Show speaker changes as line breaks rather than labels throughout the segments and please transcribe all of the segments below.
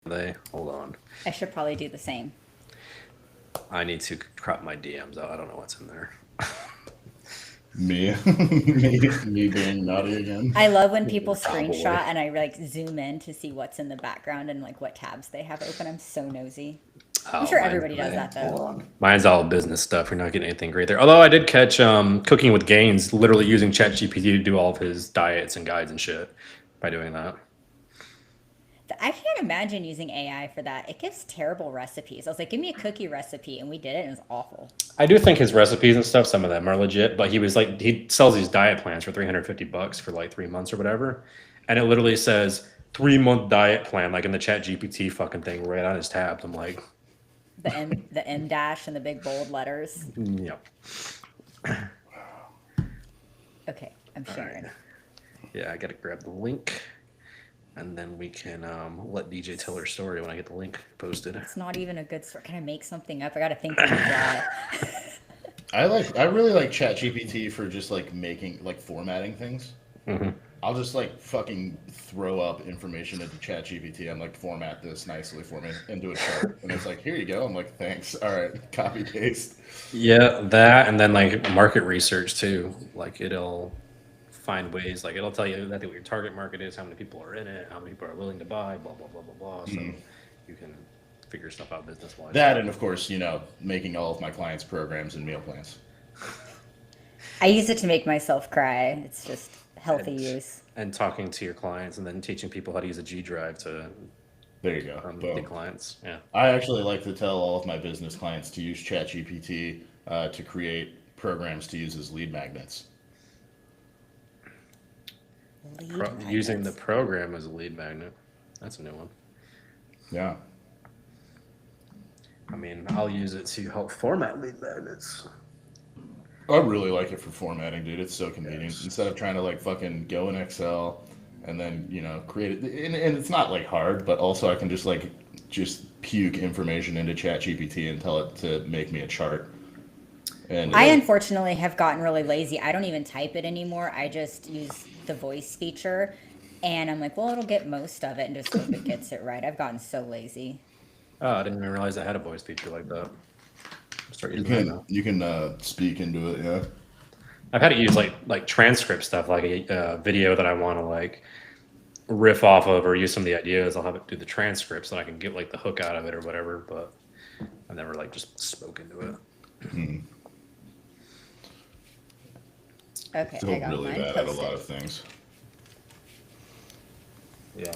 they? Hold on.
I should probably do the same.
I need to crop my DMs out. I don't know what's in there.
Me, me being naughty again.
I love when people
Cowboy.
screenshot and I like zoom in to see what's in the background and like what tabs they have open. I'm so nosy. I'm
Oh,
sure
mine's
everybody does that though.
Hold on.
mine's all business stuff. You're not getting anything great there. Although I did catch Cooking with Gaines literally using ChatGPT to do all of his diets and guides and shit by doing that.
I can't imagine using AI for that. It gives terrible recipes. I was like, give me a cookie recipe, and we did it, and it was awful.
I do think his recipes and stuff, some of them are legit, but he was like, he sells these diet plans for $350 for like 3 months or whatever. And it literally says 3 month diet plan, like in the chat GPT fucking thing right on his tabs. I'm like,
The M dash and the big bold letters.
yep.
Okay, I'm
All right.
sharing.
Yeah, I gotta grab the link and then we can let DJ tell her story when I get the link posted.
It's not even a good story. Can I make something up? I gotta think on the fly.
I really like ChatGPT for just like making like formatting things.
Hmm.
I'll just like fucking throw up information into ChatGPT. I'm like, format this nicely for me into a chart, and it's like, here you go. I'm like, thanks. All right, copy paste.
Yeah, that and then like market research too. Like it'll find ways, like it'll tell you exactly what your target market is, how many people are in it, how many people are willing to buy, blah blah blah blah blah. So you can figure stuff out business wise.
That and of course, making all of my clients' programs and meal plans.
I use it to make myself cry. It's just healthy
And,
use.
and talking to your clients and then teaching people how to use a G Drive to
There you go.
the
Boom.
clients. Yeah.
I actually like to tell all of my business clients to use ChatGPT to create programs to use as lead magnets.
Lead
Using the
magnets.
program as a lead magnet. That's a new one.
Yeah.
I mean, I'll use it to help format lead magnets.
I really like it for formatting, dude. It's so convenient.
Yes.
Instead of trying to like fucking go in Excel and then, create it. And it's not like hard, but also I can just puke information into ChatGPT and tell it to make me a chart. And
I unfortunately have gotten really lazy. I don't even type it anymore. I just use the voice feature. And I'm like, well, it'll get most of it and just hope it gets it right. I've gotten so lazy.
Oh, I didn't even realize I had a voice feature like that. Start
you
using that
can
now.
you can speak into it, yeah.
I've had to use like transcript stuff, like a video that I want to like riff off of or use some of the ideas. I'll have it do the transcript so that I can get like the hook out of it or whatever. But I've never like just spoke into it.
Okay, I
Still
got
really
mine
bad at a lot
posted.
of things.
Yeah.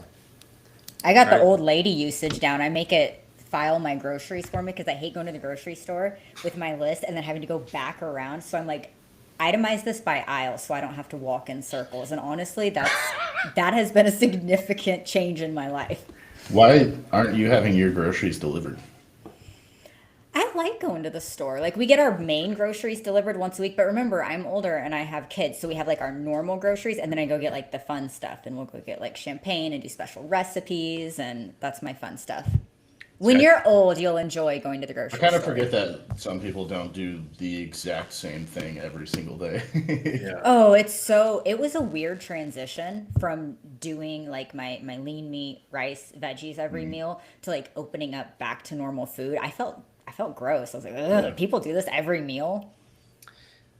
I got
All
the
right.
old lady usage down. I make it file my groceries for me because I hate going to the grocery store with my list and then having to go back around. So I'm like, itemize this by aisle so I don't have to walk in circles. And honestly, that has been a significant change in my life.
Why aren't you having your groceries delivered?
I like going to the store. Like we get our main groceries delivered once a week, but remember, I'm older and I have kids, so we have like our normal groceries and then I go get like the fun stuff and we'll go get like champagne and do special recipes and that's my fun stuff. When
Okay.
you're old, you'll enjoy going to the
I
grocery
kind of
store.
forget that some people don't do the exact same thing every single day.
Yeah.
Oh, it was a weird transition from doing like my lean meat, rice, veggies every meal to like opening up back to normal food. I felt gross. I was like,
Yeah.
ugh, people do this every meal.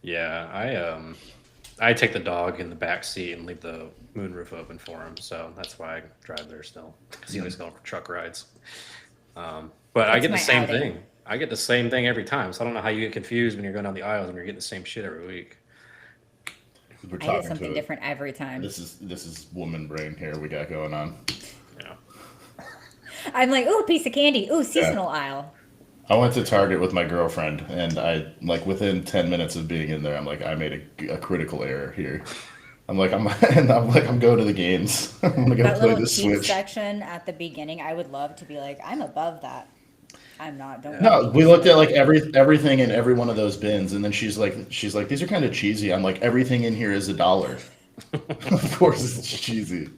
Yeah. I take the dog in the back seat and leave the moonroof open for him, so that's why I drive there still because he likes going for truck rides. But I
That's
get the
my
same
outing.
thing. I get the same thing every time, so I don't know how you get confused when you're going down the aisles and you're getting the same shit every week.
We're
I get
talking
something
to it.
different every time.
This is woman brain here we got going on.
Yeah.
I'm like, ooh, piece of candy. Ooh,
Yeah.
seasonal aisle.
I went to Target with my girlfriend, and I like within 10 minutes of being in there, I'm like, I made a critical error here. I'm like, I'm going to the games. I'm gonna go
That
play
little
the
cheap
Switch.
section at the beginning, I would love to be like, I'm above that. I'm not. Don't let
Yeah.
No,
me
we looked at
sway.
like everything in every one of those bins, and then she's like, these are kind of cheesy. I'm like, everything in here is $1. Of course, it's cheesy.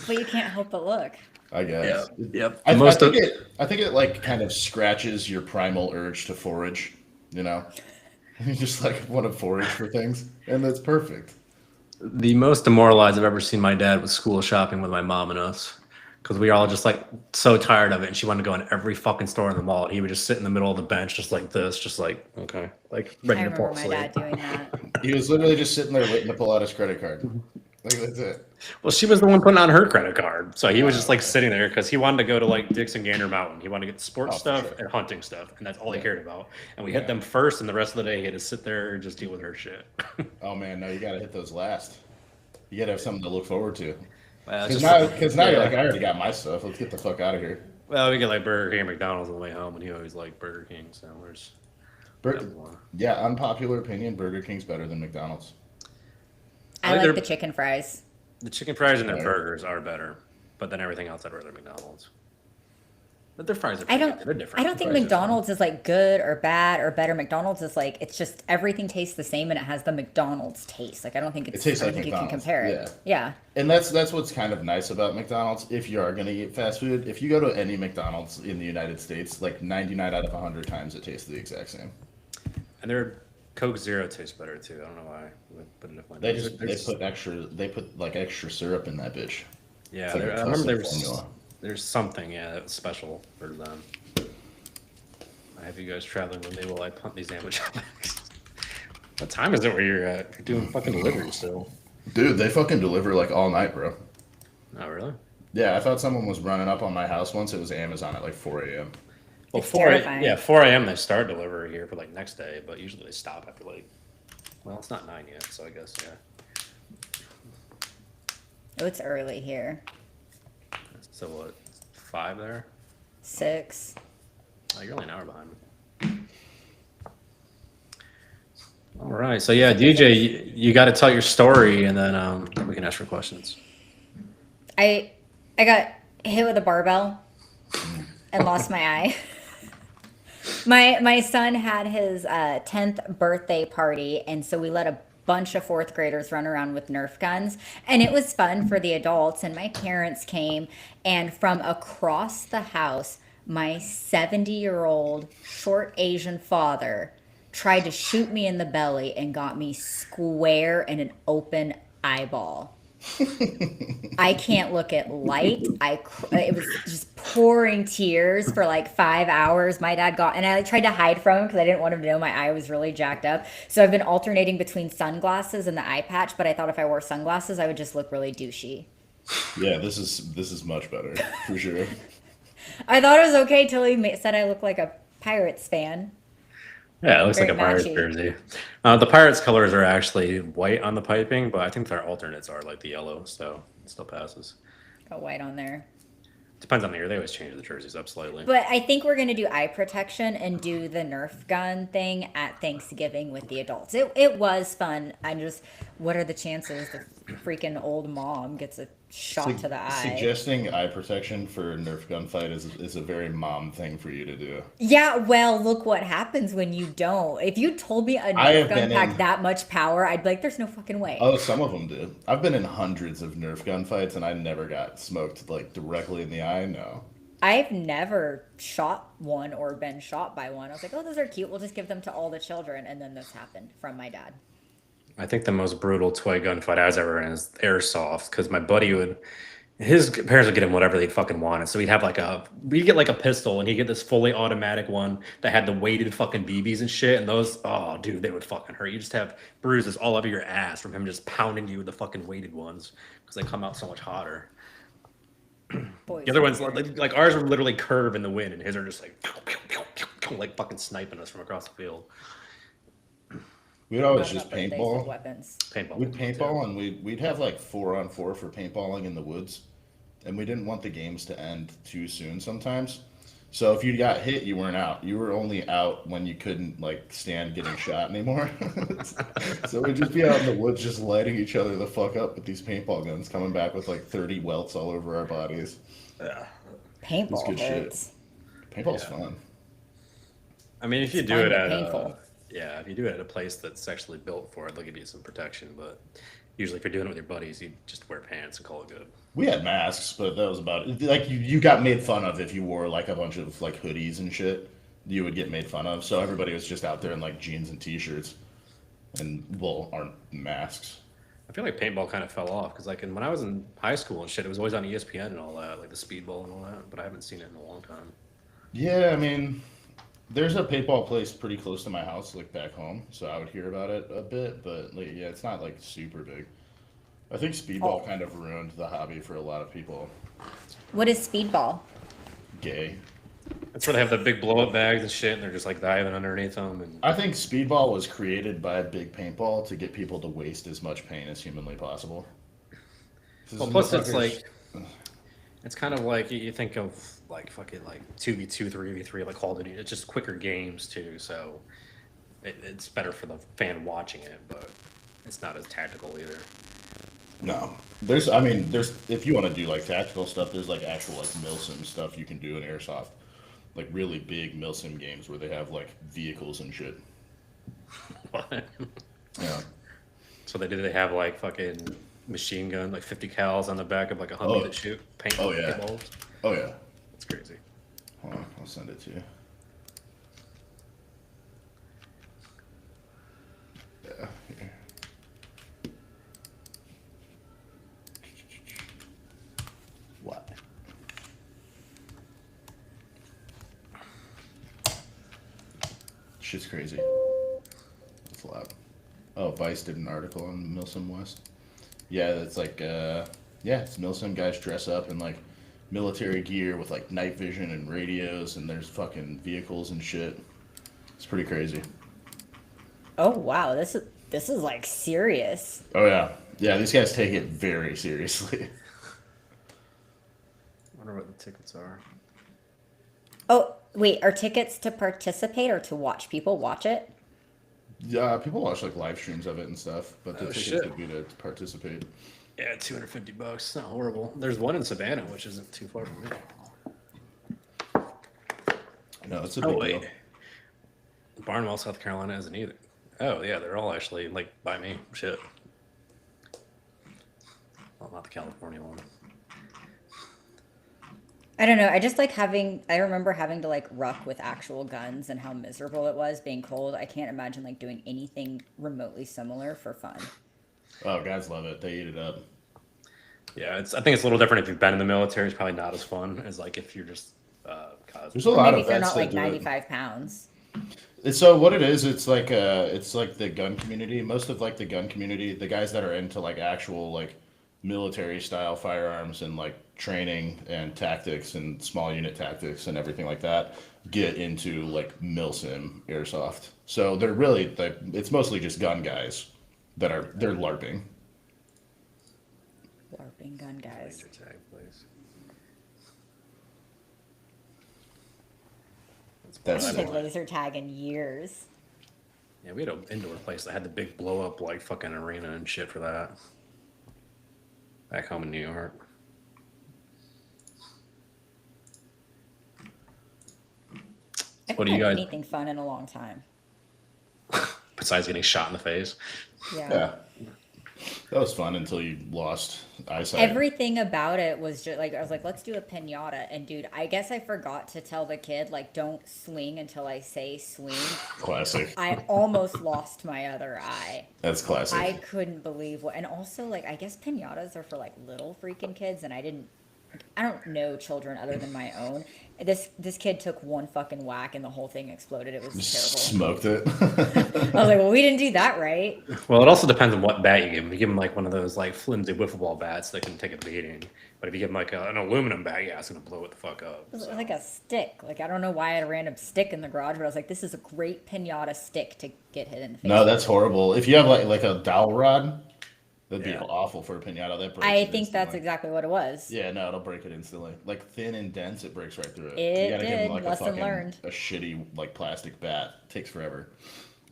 But you can't help but look.
I
Yeah.
guess.
Yep.
I,
The
I
most
think
of
it like kind of scratches your primal urge to forage. You know, you just like want to forage for things, and that's perfect.
the most demoralized I've ever seen my dad was school shopping with my mom and us. because we were all just like so tired of it, and she wanted to go in every fucking store in the mall. And he would just sit in the middle of the bench, just like this, just like okay, like ready
I
to fall
remember my
asleep.
dad doing that.
He was literally just sitting there waiting to pull out his credit card. Like that's it.
Well, she was the one putting on her credit card, so he was just like sitting there because he wanted to go to like Dick's and Gander Mountain. He wanted to get sports
Oh, for
stuff
sure.
and hunting stuff, and that's all he
Yeah.
cared about. And we
Yeah.
hit them first, and the rest of the day he had to sit there and just deal with her shit.
Oh man, no, you gotta hit those last. You gotta have something to look forward to.
Well,
Because
just-
now you're
yeah.
like, I already got my stuff. Let's get the fuck out of here.
Well, we get like Burger King and McDonald's on the way home, and he always liked Burger King, so there's
Bur-
that one.
yeah, unpopular opinion: Burger King's better than McDonald's.
I
like
like
their-
the chicken fries.
The chicken fries and their
Right.
burgers are better, but then everything else I'd rather McDonald's. But their fries are
I
pretty
don't.
good. They're different.
I don't think
Fries are
McDonald's is like good or bad or better. McDonald's is like it's just everything tastes the same and it has the McDonald's taste. Like I don't think it's.
tastes
I don't
like
think you can
McDonald's,
compare it. Yeah.
And that's what's kind of nice about McDonald's. If you are gonna eat fast food, if you go to any McDonald's in the United States, like 99 out of 100 times, it tastes the exact same.
And their Coke Zero tastes better too. I don't know why, but it definitely
They
does.
just they put like extra syrup in that bitch.
Yeah,
It's like a
I remember
custom
there was
formula.
there's something that was special for them. I have you guys traveling with me while I punt these sandwich bags. What time is it where you're at? You're doing fucking delivery still.
Dude, they fucking deliver like all night, bro.
Oh really?
Yeah, I thought someone was running up on my house once. It was Amazon at like 4 a.m.
Well,
It's
4
terrifying.
yeah, 4 a.m. they start delivery here for like next day, but usually they stop after like, well, it's not 9 yet, so I guess yeah.
Oh, it's early here.
So what? 5 there?
6.
Oh, you're only an hour behind me. All right, so yeah, DJ, you got to tell your story, and then we can ask for questions.
I got hit with a barbell and lost my eye. My son had his 10th birthday party, and so we let a bunch of 4th graders run around with Nerf guns, and it was fun for the adults. And my parents came, and from across the house, my 70-year-old short Asian father tried to shoot me in the belly and got me square in an open eyeball. I can't look at light. It was just pouring tears for like 5 hours. My dad got, and I tried to hide from him because I didn't want him to know my eye was really jacked up. So I've been alternating between sunglasses and the eye patch, but I thought if I wore sunglasses, I would just look really douchey.
Yeah, this is much better for sure.
I thought it was okay till he said I look like a Pirates fan.
Yeah, it looks like a
Very
Pirates
matchy.
jersey. The Pirates colors are actually white on the piping, but I think their alternates are like the yellow, so it still passes.
Got white on there.
Depends on the year. They always change the jerseys up slightly.
But I think we're going to do eye protection and do the Nerf gun thing at Thanksgiving with the adults. It was fun. I'm just, what are the chances the freaking old mom gets a shot to the eye?
Suggesting eye protection for a Nerf gunfight is a very mom thing for you to do.
Yeah, well, look what happens when you don't. If you told me a
I
Nerf
have
gun
been
packed
in-
that much power, I'd be like, there's no fucking way.
Oh, some of them do. I've been in hundreds of Nerf gunfights and I never got smoked like directly in the eye. No.
I've never shot one or been shot by one. I was like, oh, those are cute. We'll just give them to all the children. And then this happened from my dad.
I think the most brutal toy gunfight I was ever in is airsoft, because my buddy would, his parents would get him whatever they fucking wanted. So we'd get like a pistol, and he'd get this fully automatic one that had the weighted fucking BBs and shit. And those, oh, dude, they would fucking hurt. You just have bruises all over your ass from him just pounding you with the fucking weighted ones, because they come out so much hotter.
Boys
The other
are
ones,
weird.
like ours, were literally curve in the wind, and his are just like, like fucking sniping us from across the field.
We'd always
Not
just
birthdays with
paintball.
weapons.
Paintball.
We'd paintball and we'd have like 4-on-4 for paintballing in the woods. And we didn't want the games to end too soon sometimes. So if you got hit, you weren't out. You were only out when you couldn't like stand getting shot anymore. So we'd just be out in the woods just lighting each other the fuck up with these paintball guns, coming back with like 30 welts all over our bodies.
Yeah.
Paintball
good shit.
hurts.
Paintball's
Yeah.
fun.
I mean, if you
It's
do
fun
it
but
at
painful.
yeah, if you do it at a place that's actually built for it, they'll give you some protection. But usually, if you're doing it with your buddies, you just wear pants and call it good.
We had masks, but that was about it. Like you got made fun of if you wore like a bunch of like hoodies and shit. You would get made fun of. So everybody was just out there in like jeans and t-shirts, and well, aren't masks.
feel like paintball kind of fell off because like when I was in high school and shit, it was always on ESPN and all that, like the speedball and all that. But I haven't seen it in a long time.
Yeah, I mean, there's a paintball place pretty close to my house, like back home, so I would hear about it a bit, but like, yeah, it's not like super big. I think speedball
Oh.
kind of ruined the hobby for a lot of people.
What is speedball?
Gay.
That's where they have the big blow up bags and shit, and they're just like diving underneath them. And
I think speedball was created by a big paintball to get people to waste as much paint as humanly possible.
well, plus it's like it's kind of like you think of like fucking like 2v2, 3v3, like Call of Duty. It's just quicker games too, so it's better for the fan watching it, but it's not as tactical either.
No, there's if you want to do like tactical stuff, there's like actual like milsim stuff you can do in airsoft, like really big milsim games where they have like vehicles and shit. Yeah.
So they have like fucking machine gun, like 50 cals on the back of like a Humvee
Oh.
that shoot paint
Oh, yeah.
paintballs.
Oh yeah.
That's crazy.
Hold on, I'll send it to you. Yeah. Here. What? Shit's crazy. That's loud. Oh, Vice did an article on Milsim West. Yeah, that's like, yeah, it's Milsim guys dress up in like military gear with like night vision and radios, and there's fucking vehicles and shit. It's pretty crazy.
Oh wow, this is like serious.
Oh yeah, yeah. These guys take it very seriously.
I wonder what the tickets are.
Oh wait, are tickets to participate or to watch people watch it?
Yeah, people watch like live streams of it and stuff, but the
Oh,
tickets
shit.
would be to participate.
Yeah, $250. Not horrible. There's one in Savannah, which isn't too far from me.
No, it's a
Oh
big
wait,
deal.
Barnwell, South Carolina isn't either. Oh yeah, they're all actually like by me. Shit. Well, not the California one.
I don't know. I just like I remember having to like ruck with actual guns and how miserable it was being cold. I can't imagine like doing anything remotely similar for fun.
Oh, guys love it. They eat it up.
Yeah, I think it's a little different if you've been in the military. It's probably not as fun as like if you're just
There's a
Or
lot
maybe
of
if you're
vets
not like
that do it.
95 pounds.
So what it is, it's like the gun community. Most of like the gun community, the guys that are into like actual like military style firearms and like training and tactics and small unit tactics and everything like that, get into like milsim airsoft. So they're really like it's mostly just gun guys they're LARPing.
LARPing gun guys.
laser tag place.
I
That's
haven't
it.
played laser tag in years.
Yeah, we had an indoor place that had the big blow up like fucking arena and shit for that. Back home in New York.
I
What
haven't
do you
had
guys-
anything fun in a long time.
Besides getting shot in the face.
Yeah.
Yeah. That was fun until you lost eyesight.
Everything about it was just like I was like, let's do a pinata, and dude, I guess I forgot to tell the kid like, don't swing until I say swing.
Classic.
I almost lost my other eye.
That's classic.
I couldn't believe what, and also like I guess pinatas are for like little freaking kids, and I don't know children other than my own. This kid took one fucking whack and the whole thing exploded. It was terrible.
Smoked it.
I was like, well, we didn't do that right.
Well, it also depends on what bat you give him. You give him like one of those like flimsy wiffle ball bats that can take a beating. But if you give him like an aluminum bat, yeah, it's gonna blow it the fuck up.
It was
So.
like a stick. Like I don't know why I had a random stick in the garage, but I was like, this is a great pinata stick to get hit in the face.
No, that's horrible. If you have like a dowel rod, that'd be
Yeah.
awful for a pinata. That breaks
I
it
think that's
instantly.
exactly what it was.
Yeah, no, it'll break it instantly. Like thin and dense, it breaks right through it.
It
you gotta give
did.
them like
Lesson learned.
a shitty like plastic bat. takes forever.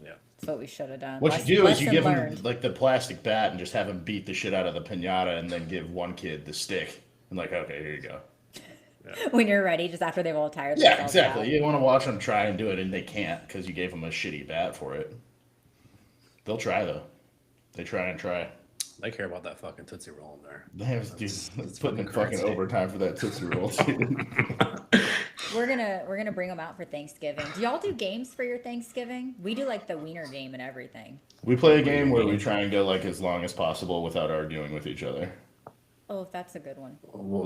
Yeah.
That's what we should have done.
What you do is you
Lesson
give
learned.
them like the plastic bat and just have them beat the shit out of the pinata, and then give one kid the stick and like, okay, here you go.
When you're ready, just after they've all tired
Yeah,
themselves
exactly.
out.
You want to watch them try and do it, and they can't because you gave them a shitty bat for it. They'll try though. They try and try.
They care about that fucking Tootsie Roll in there.
They have dude,
That's
putting in
fucking
fucking
currency.
overtime for that Tootsie Roll. Dude.
We're gonna bring them out for Thanksgiving. Do y'all do games for your Thanksgiving? We do like the wiener game and everything.
We play a game where we try and go like as long as possible without arguing with each other.
Oh, that's a good one.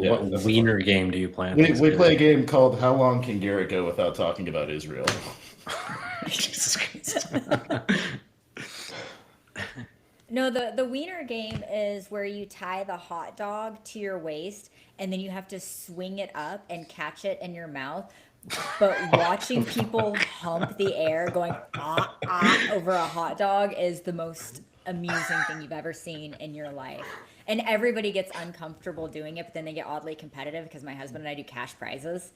Yeah,
What
that's
wiener game do you play? on
We
Thanksgiving?
play a game called How Long Can Garrett Go Without Talking About Israel?
Jesus Christ.
No, the wiener game is where you tie the hot dog to your waist and then you have to swing it up and catch it in your mouth. But watching people hump the air going over a hot dog is the most amusing thing you've ever seen in your life. And everybody gets uncomfortable doing it, but then they get oddly competitive because my husband and I do cash prizes.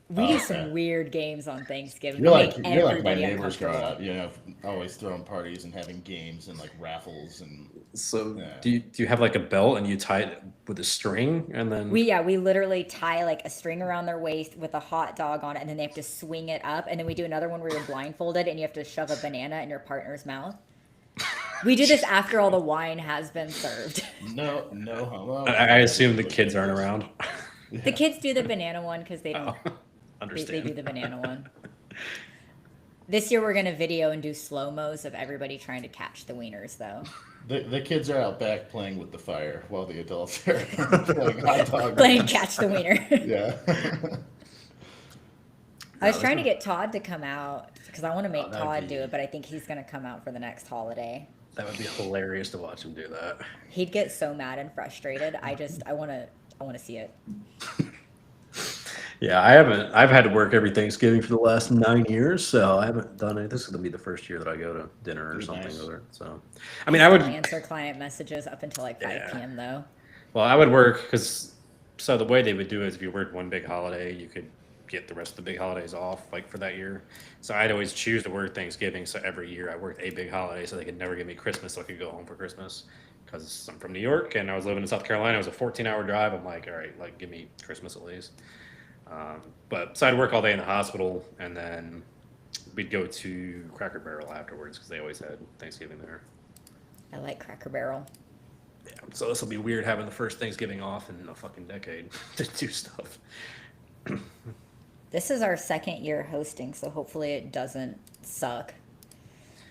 We do some weird games on Thanksgiving.
You're
We
like
make
you're like my
everybody
neighbors growing
uncomfortable.
up, always throwing parties and having games and like raffles and
So
Yeah.
do you have like a belt and you tie it with a string and then
We literally tie like a string around their waist with a hot dog on it, and then they have to swing it up. And then we do another one where you're blindfolded and you have to shove a banana in your partner's mouth. We do this after all the wine has been served.
no homo.
I assume the kids aren't around.
The kids do the banana one because they don't.
Oh,
They
understand.
do the banana one. This year we're gonna video and do slow mos of everybody trying to catch the wieners, though.
The kids are out back playing with the fire while the adults are playing hot dog.
Playing catch the wiener.
Yeah.
I was trying to get Todd to come out because I want to make
that'd
Todd
be-
do it, but I think he's gonna come out for the next holiday.
That would be hilarious to watch him do that.
He'd get so mad and frustrated. I want to see it.
Yeah, I've had to work every Thanksgiving for the last 9 years, so I haven't done it. This is gonna be the first year that I go to dinner or
Pretty
something
nice.
with her. So, I mean, I would.
I'll answer client messages up until like 5
Yeah.
p.m. though.
Well, I would work because so the way they would do it is if you worked one big holiday, you could get the rest of the big holidays off like for that year. So I'd always choose to work Thanksgiving. So every year I worked a big holiday so they could never give me Christmas so I could go home for Christmas. Because I'm from New York and I was living in South Carolina. It was a 14-hour drive. I'm like, all right, like give me Christmas at least. But so I'd work all day in the hospital and then we'd go to Cracker Barrel afterwards because they always had Thanksgiving there.
I like Cracker Barrel.
Yeah, so this will be weird having the first Thanksgiving off in a fucking decade to do stuff.
This is our second year hosting, so hopefully it doesn't suck.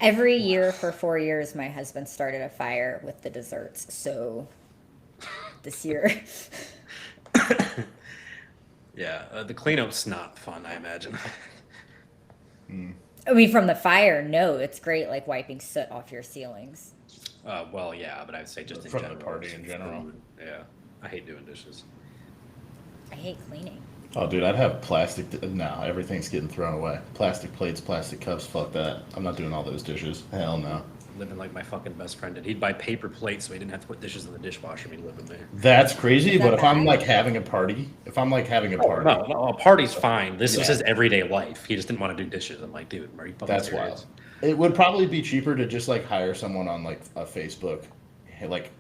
Every year for 4 years, my husband started a fire with the desserts. So this year,
Yeah, the cleanup's not fun, I imagine.
I mean, from the fire, no, it's great, like wiping soot off your ceilings.
Well, yeah, but I'd say just in
From the
general.
party
just
in general.
food. Yeah, I hate doing dishes.
I hate cleaning.
Oh, dude, I'd have plastic. No, everything's getting thrown away. Plastic plates, plastic cups. Fuck that. I'm not doing all those dishes. Hell no.
Living like my fucking best friend did. He'd buy paper plates so he didn't have to put dishes in the dishwasher when he lived with me.
That's crazy.
Is that
But if I'm
bad?
like having a party,
No, a party's fine. This was
Yeah.
his everyday life. He just didn't want to do dishes. I'm like, dude, are you fucking
that's
serious?
wild. It would probably be cheaper to just like hire someone on like a Facebook, like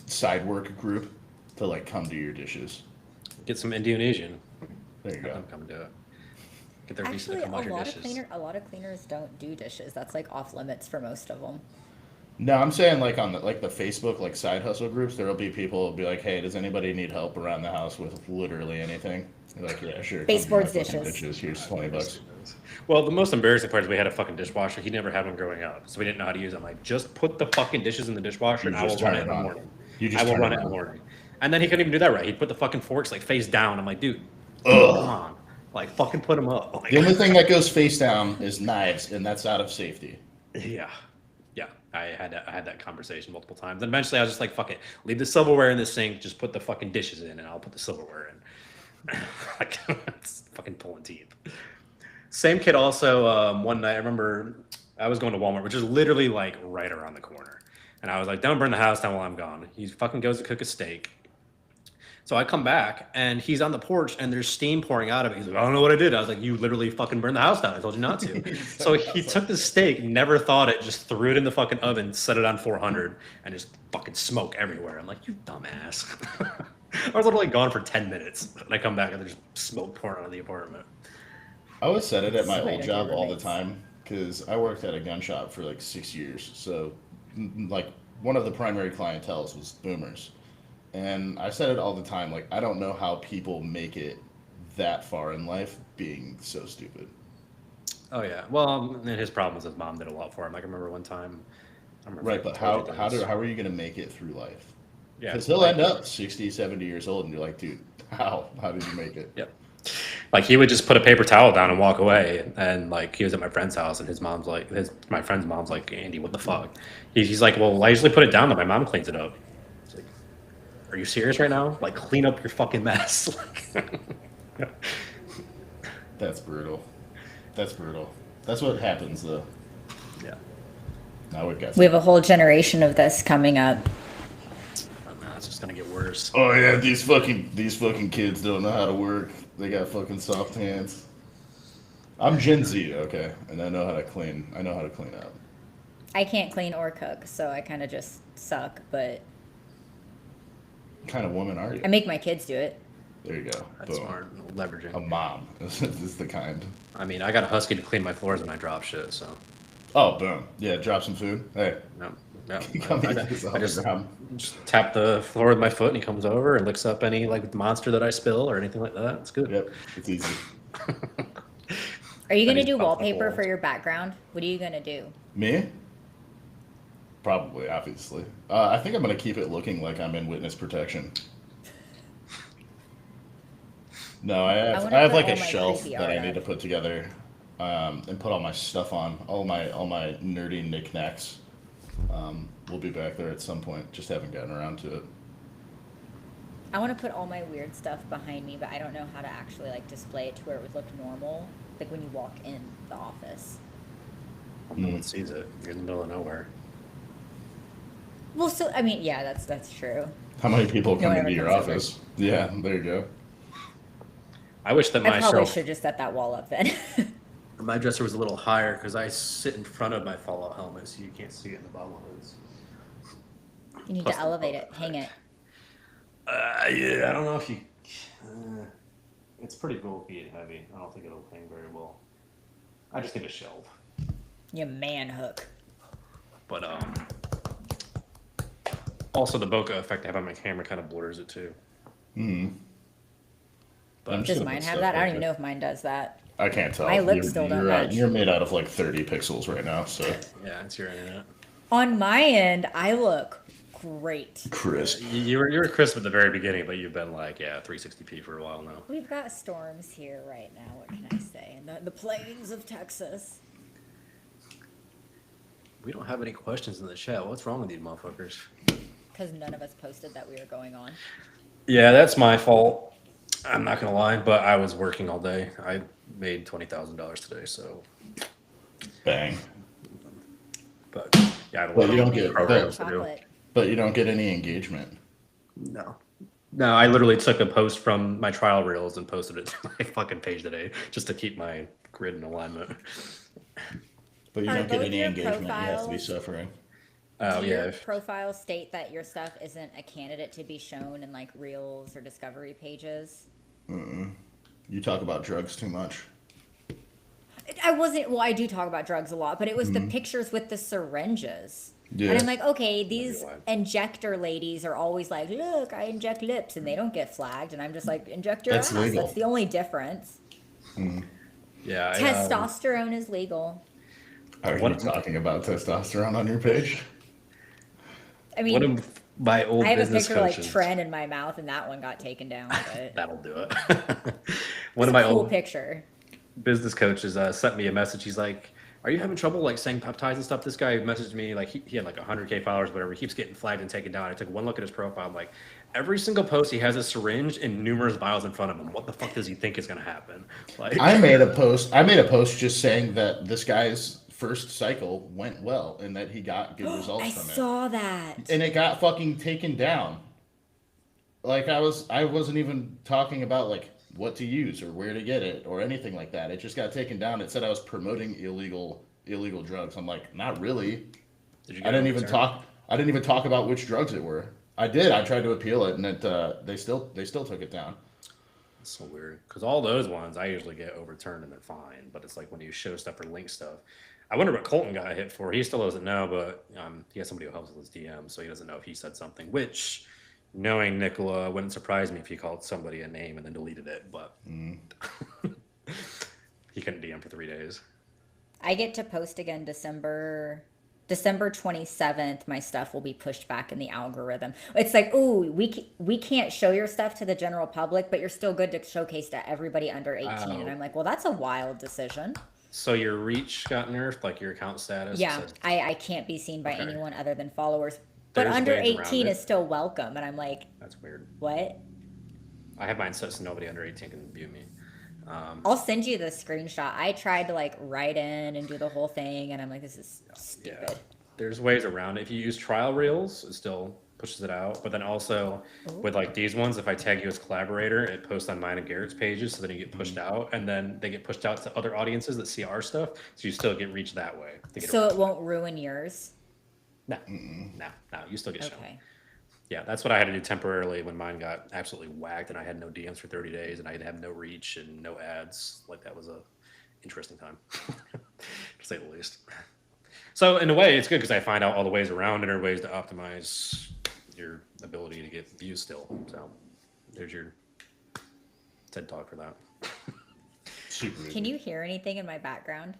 side work group to like come do your dishes.
Get some Indian Asian.
There you
Have
go.
them come do it. Get their visa
Actually,
to come wash your dishes.
a lot of cleaners don't do dishes. That's like off limits for most of them.
No, I'm saying like on the Facebook like side hustle groups, there'll be people who'll be like, "Hey, does anybody need help around the house with literally anything?" You're like, "Yeah, sure." come do my
Baseboards,
fucking
dishes.
Here's $20.
Well, the most embarrassing part is we had a fucking dishwasher. He never had one growing up, so we didn't know how to use it. I'm like, just put the fucking dishes in the dishwasher, and
You
I will
just
run
turn
it in
it
the
on.
morning.
You just
I will
turn
run
it
it in the
on.
morning. And then he couldn't even do that right. He'd put the fucking forks like face down. I'm like, dude,
Ugh.
come on, like fucking put them up. Like,
The only thing that goes face down is knives, and that's out of safety.
yeah, yeah. I had that conversation multiple times. And eventually, I was just like, fuck it, leave the silverware in the sink. Just put the fucking dishes in, and I'll put the silverware in. Like, it's fucking pulling teeth. Same kid also, one night, I remember I was going to Walmart, which is literally like right around the corner. And I was like, don't burn the house down while I'm gone. He fucking goes to cook a steak. So I come back and he's on the porch and there's steam pouring out of it. He's like, I don't know what I did. I was like, you literally fucking burned the house down. I told you not to. So he took the steak, never thought it, just threw it in the fucking oven, set it on 400, and just fucking smoke everywhere. I'm like, you dumbass. I was literally gone for 10 minutes. And I come back and there's smoke pouring out of the apartment.
I always said it at my
Sorry
old
to
job
hear
all the
roommates.
time because I worked at a gun shop for like 6 years. So, like, one of the primary clienteles was boomers. And I said it all the time, like, I don't know how people make it that far in life being so stupid.
Oh yeah. Well, and his problem was his mom did a lot for him. Like I remember one time, I don't remember
Right,
if I
but
told you this.
how are you going to make it through life?
Yeah,
Because he'll
like
end up 60, 70 years old, and you're like, dude, how did you make it?
yep. Like he would just put a paper towel down and walk away. And like he was at my friend's house, and his mom's like, my friend's mom's like, Andy, what the fuck? He's like, well, I usually put it down, but my mom cleans it up. It's like, are you serious right now? Like, clean up your fucking mess.
That's brutal. That's brutal. That's what happens though.
Yeah.
Now we've got.
We have a whole generation of this coming up.
Oh, man, it's just gonna get worse.
Oh yeah, these fucking kids don't know how to work. They got fucking soft hands. I'm Gen Z, okay, and I know how to clean. I know how to clean up.
I can't clean or cook, so I kind of just suck, but
What kind of woman are you?
I make my kids do it.
There you go.
That's
Boom.
smart. Leveraging.
A mom. This is the kind.
I mean, I got a husky to clean my floors when I drop shit, so
Oh, boom. Yeah, drop some food. Hey,
no. No.
come
I,
eat
I,
this
I just
autogram.
tap the floor with my foot and he comes over and licks up any like monster that I spill or anything like that. It's good.
Yep, it's easy.
Are you
That
gonna
means
do
pop my
wallpaper
balls.
for your background? What are you gonna do?
Me? Probably, obviously. I think I'm gonna keep it looking like I'm in witness protection. No, I
wanna
have
put
like a
all my
shelf
creepy
that I
art
need to
up.
put together, and put all my stuff on. All my nerdy knickknacks. Will be back there at some point. Just haven't gotten around to it.
I want to put all my weird stuff behind me, but I don't know how to actually like display it to where it would look normal, like when you walk in the office.
No one sees it. You're in the middle of nowhere.
Well, so I mean, yeah, that's true.
How many people
No
come
one
into
ever
your
comes over.
office? Yeah, there you go.
I wish that
I
my
probably
shelf,
should just set that wall up then.
my dresser was a little higher because I sit in front of my Fallout helmet, so you can't see it in the bottom of it.
You need
Plus
to
the
elevate
photo
it, hang it.
Yeah, I don't know if you. It's pretty bulky and heavy. I don't think it'll hang very well. I just need a shelf.
You man hook.
But also the bokeh effect I have on my camera kind of blurs it too.
Hmm.
But
I'm just
Does
gonna
mine
put
have
stuff
that? I
right
don't even
there.
know if mine does that.
I can't tell.
My lips still don't match.
You're made out of like 30 pixels right now, so
yeah, it's your internet.
On my end, I look great.
crisp.
You were crisp at the very beginning, but you've been like 360p for a while now.
We've got storms here right now. What can I say? In the plains of Texas.
We don't have any questions in the chat. What's wrong with these motherfuckers?
Because none of us posted that we were going on.
Yeah, that's my fault. I'm not gonna lie, but I was working all day. I made $20,000 today, so.
Bang.
But yeah, I have a
Well,
lot
you
of
don't get
programs to do.
chocolate.
But you don't get any engagement.
No. No, I literally took a post from my trial reels and posted it to my fucking page today just to keep my grid in alignment.
But you
Are
don't get
both
any
your
engagement. You have to be
profiles-
suffering.
Oh
Do
yeah.
your profile state that your stuff isn't a candidate to be shown in like reels or discovery pages?
You talk about drugs too much.
I wasn't. Well, I do talk about drugs a lot, but it was the pictures with the syringes.
Yeah.
And I'm like, okay, these
why.
injector ladies are always like, look, I inject lips, and they don't get flagged. And I'm just like, inject your
That's
ass.
legal.
That's the only difference.
Yeah.
Testosterone is legal.
Are you talking about testosterone on your page?
I
One
mean,
of my old
I have a
business
picture like
coaches.
Tren in my mouth, and that one got taken down. But
That'll do it.
it's
One of
a
my
cool
old
picture.
business coaches sent me a message. He's like, "Are you having trouble like saying peptides and stuff?" This guy messaged me like he had like 100K followers, whatever. He keeps getting flagged and taken down. I took one look at his profile. I'm like, every single post he has a syringe and numerous vials in front of him. What the fuck does he think is gonna happen? Like,
I made a post just saying that this guy's first cycle went well and that he got good results
I
from it.
saw that.
And it got fucking taken down. Like I wasn't even talking about like what to use or where to get it or anything like that. It just got taken down. It said I was promoting illegal drugs. I'm like, not really.
did you
I didn't even talk about which drugs it were. I did. I tried to appeal it, and they still took it down.
It's so weird because all those ones I usually get overturned and they're fine. But it's like when you show stuff or link stuff. I wonder what Colton got hit for. He still doesn't know, but he has somebody who helps with his DM, so he doesn't know if he said something. Which, knowing Nicola, wouldn't surprise me if he called somebody a name and then deleted it. But couldn't DM for 3 days.
I get to post again December 27th. My stuff will be pushed back in the algorithm. It's like, ooh, we can't show your stuff to the general public, but you're still good to showcase to everybody under 18. And I'm like, well, that's a wild decision.
So your reach got nerfed, like your account status.
Yeah,
said-
I can't be seen by
Okay.
anyone other than followers. But
There's
under
ways around
18
it.
is still welcome. And I'm like,
That's weird.
what?
I have mine set so nobody under 18 can view me.
I'll send you the screenshot. I tried to like write in and do the whole thing, and I'm like, this is stupid.
Yeah, there's ways around it. If you use trial reels, it still pushes it out. But then also with like these ones, if I tag you as collaborator, it posts on mine and Garrett's pages, so then you get pushed out, and then they get pushed out to other audiences that see our stuff. So you still get reached that way. To get
So
around.
it won't ruin yours.
No, you still get shown.
Okay.
Yeah, that's what I had to do temporarily when mine got absolutely whacked and I had no DMs for 30 days and I had no reach and no ads. Like that was a interesting time, to say the least. So in a way, it's good because I find out all the ways around it or ways to optimize your ability to get views still. So there's your TED talk for that.
Super easy.
Can you hear anything in my background?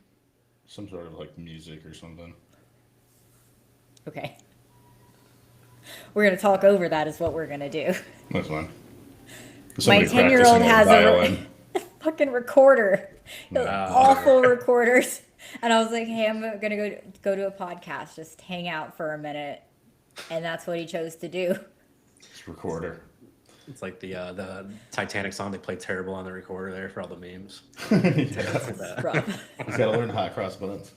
Some sort of like music or something.
Okay. We're going to talk over that is what we're going to do.
That's fine.
My
Somebody
10-year-old
practicing
has
their violin.
a fucking recorder. Those
Wow.
awful recorders. And I was like, hey, I'm going to go to a podcast, just hang out for a minute. And that's what he chose to do.
It's recorder.
It's like the Titanic song they play terrible on the recorder there for all the memes.
Yeah.
Rough.
He's got to learn how to cross buttons.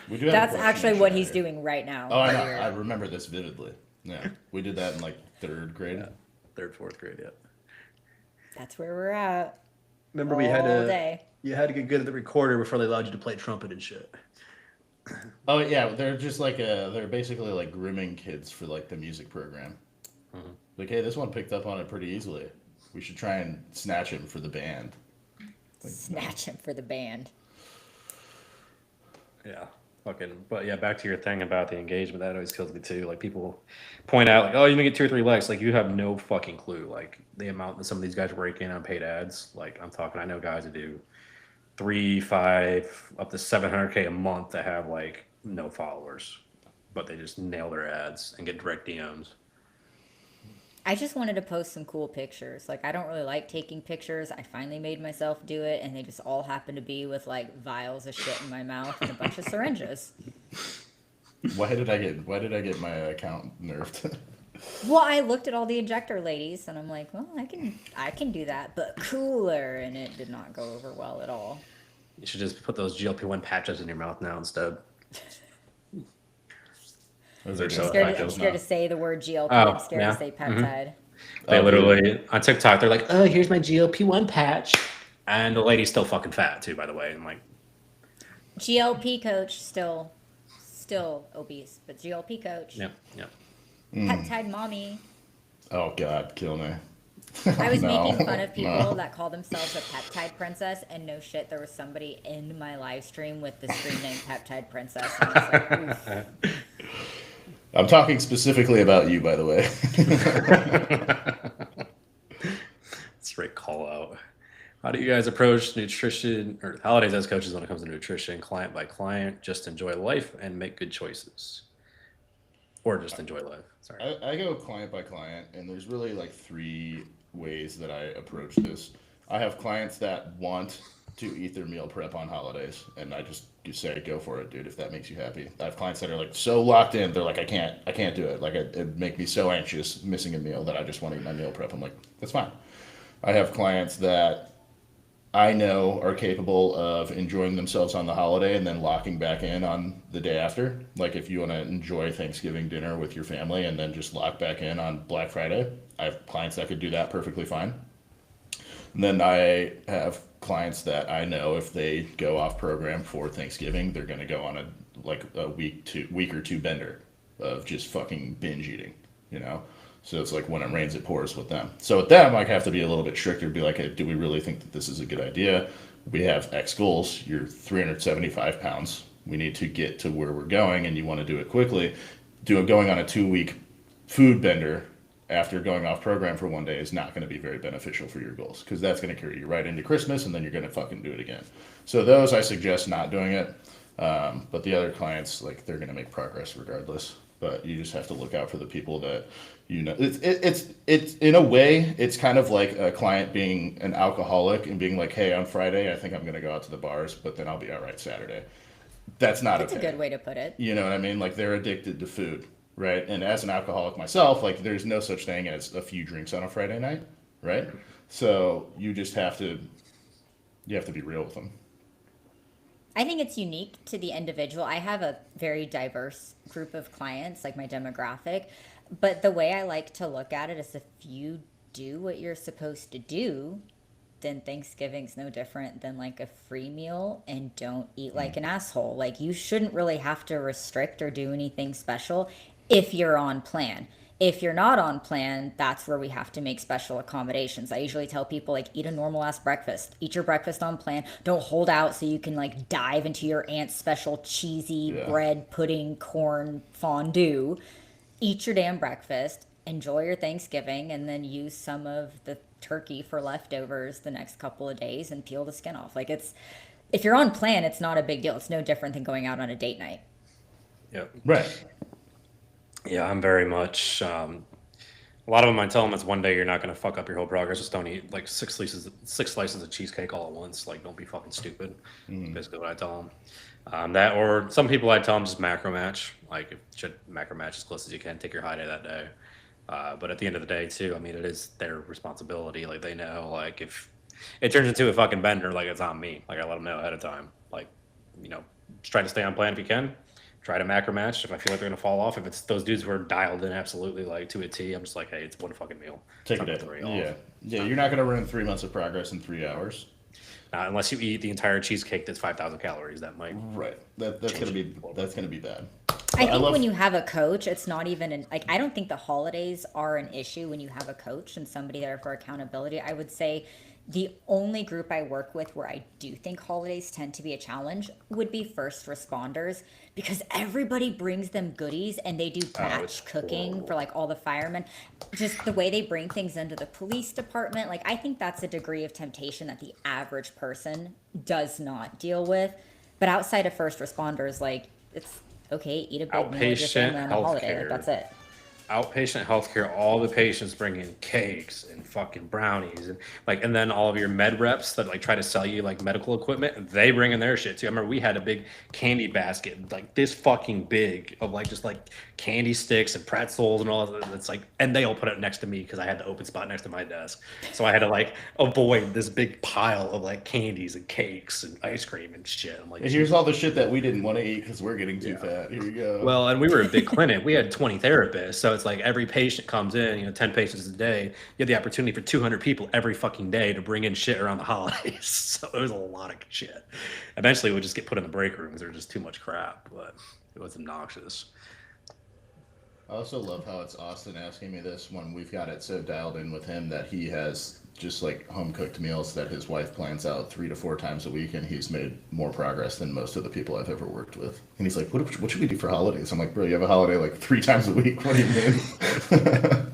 We do have a
That's
question
actually
to
what
share
he's
here.
doing right now.
Oh, I know. I remember this vividly. Yeah, we did that in like third grade.
Third, fourth grade, yeah.
That's where we're at.
Remember,
All
we had to.
day.
You had to get good at the recorder before they allowed you to play trumpet and shit.
Oh yeah, they're just like they're basically like grooming kids for like the music program. Like, hey, this one picked up on it pretty easily. We should try and snatch him for the band. Like,
Snatch him for the band.
Yeah. But yeah, back to your thing about the engagement, that always kills me too. Like people point out like, oh, you may get 2 or 3 likes. Like you have no fucking clue. Like the amount that some of these guys rake in on paid ads. Like I'm talking, I know guys that do 3, 5, up to 700K a month that have like no followers, but they just nail their ads and get direct DMs.
I just wanted to post some cool pictures. Like, I don't really like taking pictures. I finally made myself do it, and they just all happen to be with like vials of shit in my mouth and a bunch of syringes.
why did I get my account nerfed?
Well, I looked at all the injector ladies, and I'm like, well, I can do that, but cooler, and it did not go over well at all.
You should just put those GLP-1 patches in your mouth now instead.
Those
They're
are
so
just
I'm
effective.
scared to say the word GLP.
Oh,
I'm scared
yeah.
to say peptide.
They
Oh,
literally on TikTok, they're like, "Oh, here's my GLP-1 patch," and the lady's still fucking fat too, by the way. I'm like,
GLP coach still obese, but GLP coach.
yep, yep.
Peptide mommy.
Oh God, kill me.
I was
No,
making fun of people
no.
that call themselves a peptide princess, and no shit, there was somebody in my live stream with the screen name Peptide Princess. And I was like, oof.
I'm talking specifically about you, by the way.
That's a great call out. How do you guys approach nutrition or holidays as coaches when it comes to nutrition, client by client? Just enjoy life and make good choices, or just enjoy life. Sorry.
I go client by client, and there's really like 3 ways that I approach this. I have clients that want to eat their meal prep on holidays, and I just say, go for it, dude, if that makes you happy. I have clients that are like so locked in, they're like, I can't do it. Like it'd make me so anxious missing a meal that I just want to eat my meal prep. I'm like, that's fine. I have clients that I know are capable of enjoying themselves on the holiday and then locking back in on the day after. Like if you want to enjoy Thanksgiving dinner with your family and then just lock back in on Black Friday, I have clients that could do that perfectly fine. And then I have clients that I know if they go off program for Thanksgiving, they're going to go on a week or two bender of just fucking binge eating, you know? So it's like when it rains, it pours with them. So with them, I have to be a little bit stricter, be like, hey, do we really think that this is a good idea? We have X goals. You're 375 pounds. We need to get to where we're going, and you want to do it quickly. Going on a 2-week food bender after going off program for one day is not going to be very beneficial for your goals because that's going to carry you right into Christmas and then you're going to fucking do it again. So those I suggest not doing it. But the other clients, like they're going to make progress regardless. But you just have to look out for the people that you know. It's in a way, it's kind of like a client being an alcoholic and being like, hey, on Friday, I think I'm going to go out to the bars, but then I'll be all right Saturday. That's not
That's
okay.
a good way to put it.
You know what I mean? Like they're addicted to food, right? And as an alcoholic myself, like there's no such thing as a few drinks on a Friday night, right? So you just have to be real with them.
I think it's unique to the individual. I have a very diverse group of clients, like my demographic. But the way I like to look at it is if you do what you're supposed to do, then Thanksgiving's no different than like a free meal and don't eat like an asshole. Like you shouldn't really have to restrict or do anything special if you're on plan. If you're not on plan, that's where we have to make special accommodations. I usually tell people like eat a normal ass breakfast. Eat your breakfast on plan. Don't hold out so you can like dive into your aunt's special cheesy
Yeah.
bread, pudding, corn fondue. Eat your damn breakfast. Enjoy your Thanksgiving and then use some of the turkey for leftovers the next couple of days and peel the skin off. Like it's if you're on plan, it's not a big deal. It's no different than going out on a date night.
Yep.
Right.
Yeah, I'm very much. A lot of them, I tell them it's one day you're not going to fuck up your whole progress. Just don't eat like six slices of cheesecake all at once. Like, don't be fucking stupid. Basically, what I tell them. That or some people I tell them just macro match. Like, if you should macro match as close as you can. Take your high day that day. But at the end of the day, too, I mean, it is their responsibility. Like, they know, like, if it turns into a fucking bender, like, it's on me. Like, I let them know ahead of time. Like, just try to stay on plan if you can. Try to macro match if I feel like they're gonna fall off. If it's those dudes who are dialed in absolutely like to a T, I'm just like, hey, it's one fucking meal.
Take
It's
it
not
at
gonna throw you
yeah.
off.
Yeah, you're not going to ruin 3 months of progress in 3 hours.
Unless you eat the entire cheesecake that's 5,000 calories, that might.
Right. That's going to be bad.
I think
love-
when you have a coach, it's not even like I don't think the holidays are an issue when you have a coach and somebody there for accountability. I would say the only group I work with where I do think holidays tend to be a challenge would be first responders because everybody brings them goodies and they do batch
it's
cooking
horrible.
for like all the firemen. Just the way they bring things into the police department, like I think that's a degree of temptation that the average person does not deal with. But outside of first responders, like it's okay, eat a big meal with your
Outpatient
family on a holiday.
healthcare.
Like, that's it.
Outpatient healthcare, all the patients bring in cakes and fucking brownies and then all of your med reps that like try to sell you like medical equipment, they bring in their shit too. I remember we had a big candy basket like this fucking big of like just like candy sticks and pretzels and all of that. It's like, and they all put it next to me because I had the open spot next to my desk, so I had to like avoid this big pile of like candies and cakes and ice cream and shit. I'm like,
And here's all the shit that we didn't want to eat because we're getting too fat. Here you go.
well, and we were a big clinic. We had 20 therapists. So it's like every patient comes in, 10 patients a day. You have the opportunity for 200 people every fucking day to bring in shit around the holidays. So it was a lot of shit. Eventually, we'd just get put in the break room because there was just too much crap, but it was obnoxious.
I also love how it's Austin asking me this when we've got it so dialed in with him that he has just like home cooked meals that his wife plans out 3 to 4 times a week, and he's made more progress than most of the people I've ever worked with. And he's like, what should we do for holidays? I'm like, bro, you have a holiday like 3 times a week. What do you mean?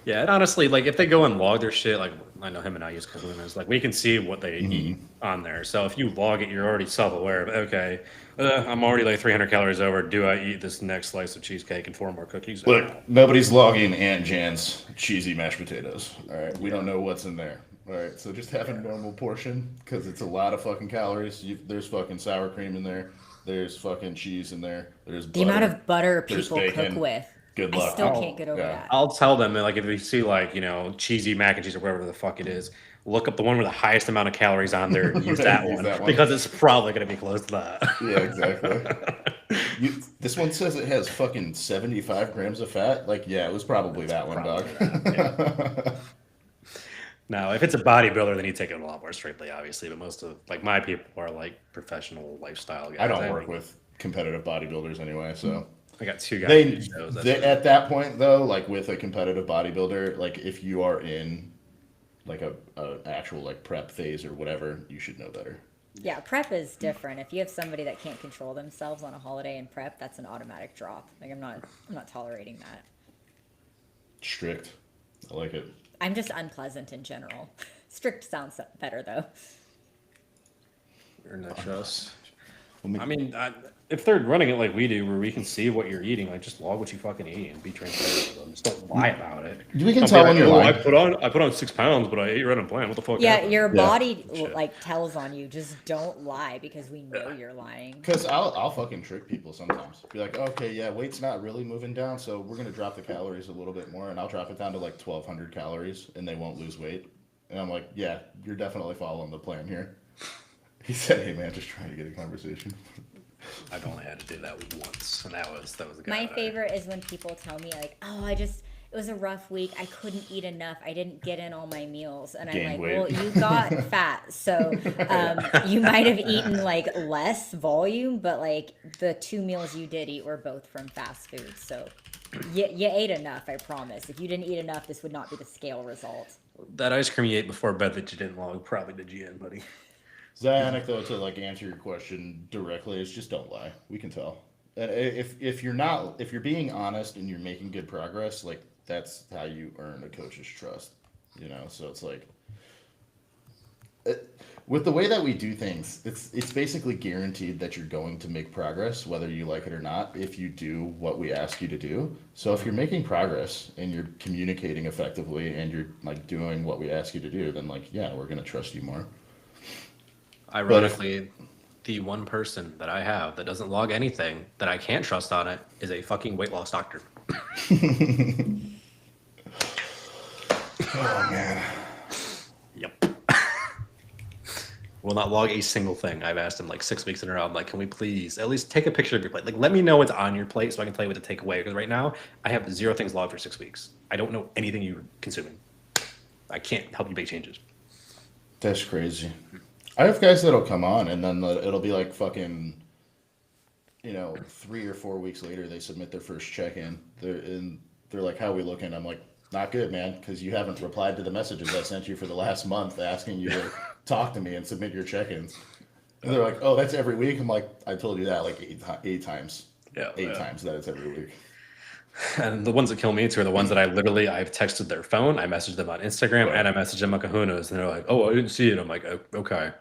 Yeah, and honestly, like if they go and log their shit, like I know him and I use Kahunas, like we can see what they eat on there. So if you log it, you're already self-aware of, okay, I'm already like 300 calories over. Do I eat this next slice of cheesecake and 4 more cookies?
Look, nobody's logging Aunt Jan's cheesy mashed potatoes. All right, we don't know what's in there. All right, so just have a normal portion because it's a lot of fucking calories. There's fucking sour cream in there. There's fucking cheese in there. There's
The amount of butter
There's
people cook
bacon.
with.
Good
I
luck.
still
Oh,
can't get over
yeah.
that.
I'll tell them, like, if you see, like, cheesy mac and cheese or whatever the fuck it is, look up the one with the highest amount of calories on there. Use that,
Use
one,
that one.
because it's probably going to be close to that.
Yeah, exactly. This one says it has fucking 75 grams of fat. Like, yeah, it was probably that one, dog.
Now, if it's a bodybuilder, then you take it a lot more strictly, obviously. But most of, like, my people are, like, professional lifestyle guys.
I don't work with competitive bodybuilders anyway, so.
I got 2 guys. who do shows, that's it.
At that point though, like with a competitive bodybuilder, like if you are in like a actual like prep phase or whatever, you should know better.
Yeah, prep is different. If you have somebody that can't control themselves on a holiday and prep, that's an automatic drop. Like I'm not tolerating that.
Strict. I like it.
I'm just unpleasant in general. Strict sounds better though.
Earn that trust.
Let me-
I mean, if they're running it like we do, where we can see what you're eating, like just log what you fucking eat and be transparent with them. Just don't lie about it.
We can
Don't be
tell
like,
when you're
"Oh,
lying.
I put on 6 pounds, but I ate right on plan. What the fuck?
Yeah,
happened?"
your
Yeah.
body
Shit.
like tells on you. Just don't lie because we know you're lying.
Because I'll fucking trick people sometimes. Be like, okay, yeah, weight's not really moving down, so we're gonna drop the calories a little bit more, and I'll drop it down to like 1,200 calories, and they won't lose weight. And I'm like, yeah, you're definitely following the plan here. He said, hey man, just trying to get a conversation.
I've only had to do that once, and that was a guy.
My
that I-
favorite is when people tell me like, "Oh, it was a rough week. I couldn't eat enough. I didn't get in all my meals." And I'm
Gained
like,
weight.
"Well, you got fat, so you might have eaten like less volume, but like the 2 meals you did eat were both from fast food. So you ate enough. I promise. If you didn't eat enough, this would not be the scale result."
That ice cream you ate before bed that you didn't log probably did you in, buddy.
Zanuck, though, to like answer your question directly, is just don't lie. We can tell. And if you're being honest and you're making good progress, like that's how you earn a coach's trust. You know, so it's like with the way that we do things, it's basically guaranteed that you're going to make progress, whether you like it or not, if you do what we ask you to do. So if you're making progress and you're communicating effectively and you're like doing what we ask you to do, then like yeah, we're gonna trust you more.
Ironically, the one person that I have that doesn't log anything that I can't trust on it is a fucking weight loss doctor.
Oh man.
Yep. Will not log a single thing. I've asked him like 6 weeks in a row. I'm like, can we please at least take a picture of your plate? Like, let me know what's on your plate so I can tell you what to take away. Because right now, I have 0 things logged for 6 weeks. I don't know anything you're consuming. I can't help you make changes.
That's crazy. I have guys that'll come on and then it'll be like fucking, 3 or 4 weeks later they submit their first check-in. They're like, "How we looking?" I'm like, "Not good, man, because you haven't replied to the messages I sent you for the last month asking you to talk to me and submit your check-ins." And they're like, "Oh, that's every week." I'm like, "I told you that like eight times.
Yeah,
Eight
yeah.
times that it's every week."
And the ones that kill me too are the ones that I've texted their phone, I messaged them on Instagram,
Right.
and I messaged them on Kahunas, and they're like, "Oh, I didn't see it." I'm like, "Okay,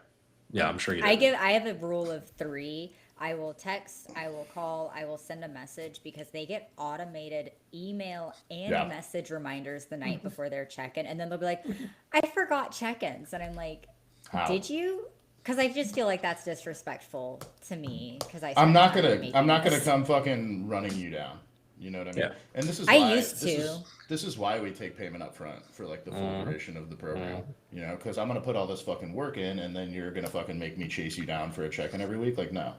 yeah, I'm sure you did."
I have a rule of 3. I will text, I will call, I will send a message because they get automated email and
Yeah.
message reminders the night before their check-in, and then they'll be like, "I forgot check-ins," and I'm like,
How?
"Did you?" Because I just feel like that's disrespectful to me. Because
I'm not gonna come fucking running you down. You know what I mean?
Yeah.
And this is
I
why
used
this is why we take payment up front for like the full duration of the program. You know, because I'm gonna put all this fucking work in, and then you're gonna fucking make me chase you down for a check-in every week. Like, no,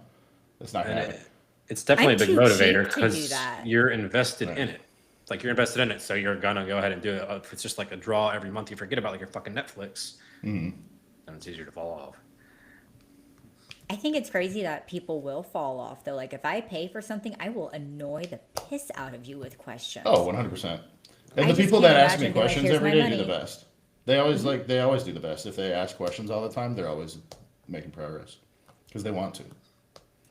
that's not gonna
And
happen.
it's definitely
I'm
a big
too
motivator
cheap to do
because
that.
you're invested
Right.
in it. It's like you're invested in it, so you're gonna go ahead and do it. If it's just like a draw every month, you forget about like your fucking Netflix, and it's easier to fall off.
I think it's crazy that people will fall off though. Like if I pay for something, I will annoy the piss out of you with questions.
Oh, 100%. And
I
the
just
people
can't
that ask me
imagine being like,
questions
"Here's
every
my
day do the
money."
best. They always they always do the best. If they ask questions all the time, they're always making progress because they want to.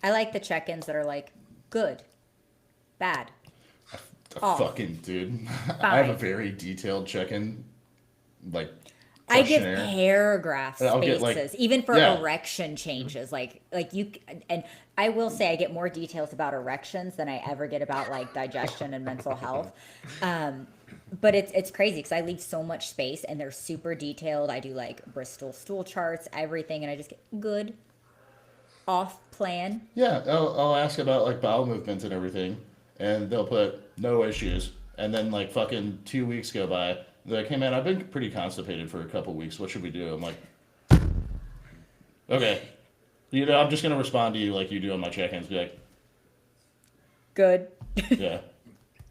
I like the check-ins that are like good, bad. Oh.
Fucking dude, I have a
Fine.
very detailed check-in, like
I give
questionnaire.
paragraph
I'll get,
spaces,
like-
even for
yeah.
erection changes. Like you, and I will say I get more details about erections than I ever get about like digestion and mental health. But it's crazy because I leave so much space and they're super detailed. I do like Bristol stool charts, everything, and I just get good, off plan.
Yeah, I'll ask about like bowel movements and everything, and they'll put no issues. And then like fucking 2 weeks go by. They're like, "Hey man, I've been pretty constipated for a couple weeks. What should we do?" I'm like, "Okay, I'm just gonna respond to you like you do on my check-ins. Be like,
Good.
yeah."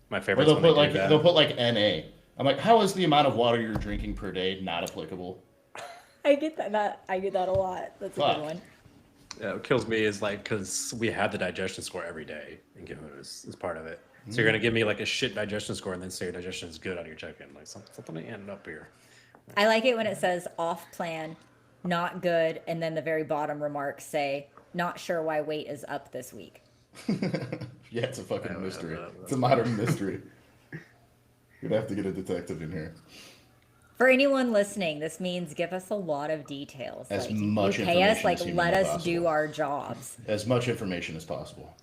My
Or
favorite.
they'll put like NA. I'm like, "How is the amount of water you're drinking per day not applicable?"
I get that. I get that a lot. That's a
Fuck.
good one.
Yeah, what kills me is like because we had the digestion score every day in Kahunas is part of it. So you're gonna give me like a shit digestion score and then say your digestion is good on your check-in. Like something ain't ending up here.
I like it when it says off plan, not good, and then the very bottom remarks say, "Not sure why weight is up this week."
Yeah, it's a fucking
Yeah,
mystery.
yeah,
It's a modern mystery. We'd have to get a detective in here.
For anyone listening, this means give us a lot of details.
As
Like,
much
you pay us,
information
like
as
let
humanly
us do
possible.
our jobs.
As much information as possible.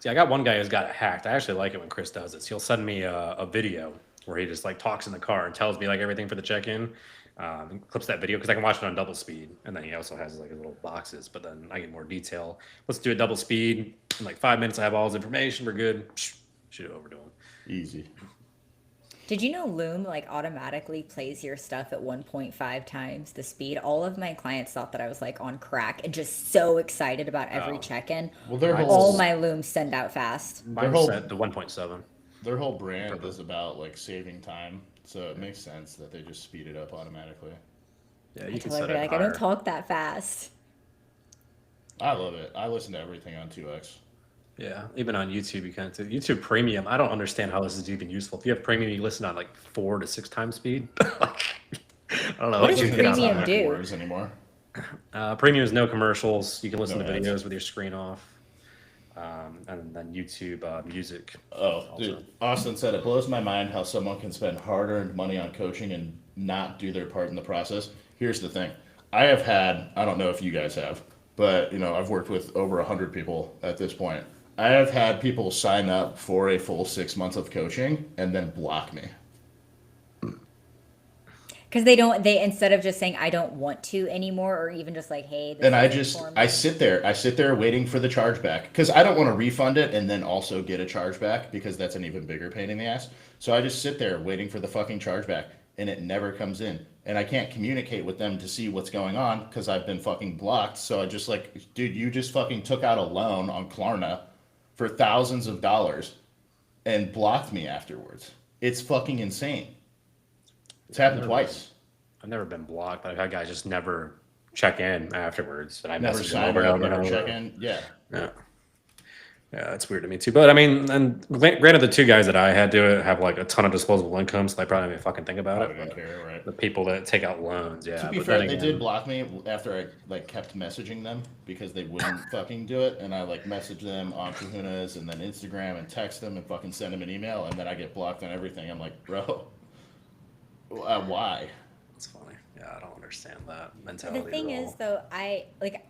See, I got one guy who's got it hacked. I actually like it when Chris does this. He'll send me a video where he just like talks in the car and tells me like everything for the check-in. And clips that video because I can watch it on double speed, and then he also has like his little boxes. But then I get more detail. Let's do it double speed. In like 5 minutes, I have all his information. We're good. Shoot it over to him.
Easy.
Did you know Loom like automatically plays your stuff at 1.5 times the speed? All of my clients thought that I was like on crack and just so excited about every
Oh.
check-in.
Well, their
Mine's-
All
whole
my Looms send out fast.
Mine's
whole-
set to 1.7.
their whole brand is about like saving time, so it makes sense that they just speed it up automatically.
Yeah,
I
you can
tell
set
everybody
it
like I
higher.
don't talk that fast.
I love it. I listen to everything on 2x.
Yeah, even on YouTube, you can too. YouTube Premium, I don't understand how this is even useful. If you have Premium, you listen on like 4 to 6 times speed. Like, I don't know.
What
what
does
you
Listen
get
to
out of
Premium
that.
do?
Wars anymore.
Premium is no commercials. You can listen
No
to
ads.
videos with your screen off. And then YouTube Music.
Oh, dude.
Also.
Austin said it blows my mind how someone can spend hard-earned money on coaching and not do their part in the process. Here's the thing. I don't know if you guys have, but I've worked with over 100 people at this point. I have had people sign up for a full 6 months of coaching and then block me.
Because they instead of just saying I don't want to anymore, or even just like, hey, this
And
isn't for me.
I sit there waiting for the chargeback because I don't want to refund it and then also get a chargeback because that's an even bigger pain in the ass. So I just sit there waiting for the fucking chargeback and it never comes in. And I can't communicate with them to see what's going on because I've been fucking blocked. So I just like, dude, you just fucking took out a loan on Klarna for thousands of dollars and blocked me afterwards. It's fucking insane. It's happened twice.
I've never been blocked, but I've had guys just never check in afterwards. And I
Never
message them
signed
over and
up,
over and
never
over.
check in. Yeah.
Yeah. Yeah, that's weird to me too. But I mean, and granted, the 2 guys that I had do it have like a ton of disposable income, so they probably don't even fucking think about
Probably
it.
don't care, right?
The people that take out loans, yeah.
To be
but
fair,
then
they
again,
did block me after I like kept messaging them because they wouldn't fucking do it, and I like messaged them on Kahunas and then Instagram and text them and fucking send them an email, and then I get blocked on everything. I'm like, bro, why?
It's funny. Yeah, I don't understand that
The
mentality.
thing
at
is,
all.
though, I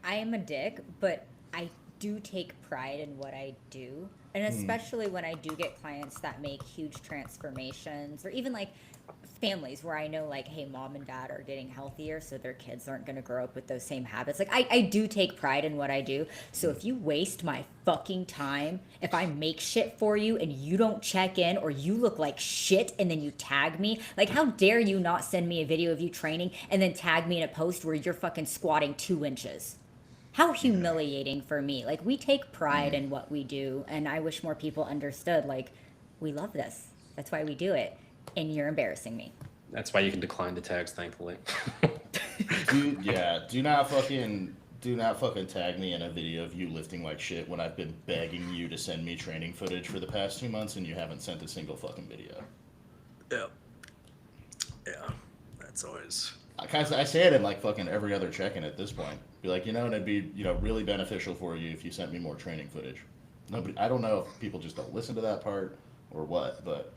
am a dick, but I do take pride in what I do, and especially when I do get clients that make huge transformations, or even like families where I know, like, hey, mom and dad are getting healthier, so their kids aren't going to grow up with those same habits. Like, I do take pride in what I do. So if you waste my fucking time, if I make shit for you and you don't check in, or you look like shit and then you tag me, like, how dare you not send me a video of you training and then tag me in a post where you're fucking squatting 2 inches? How humiliating for me. Like, we take pride in what we do, and I wish more people understood, like, we love this. That's why we do it. And you're embarrassing me.
That's why you can decline the tags, thankfully.
Do not fucking tag me in a video of you lifting like shit when I've been begging you to send me training footage for the past 2 months and you haven't sent a single fucking video.
Yeah. Yeah. That's always.
I say it in like fucking every other check-in at this point. Be like, and it'd be really beneficial for you if you sent me more training footage. I don't know if people just don't listen to that part or what, but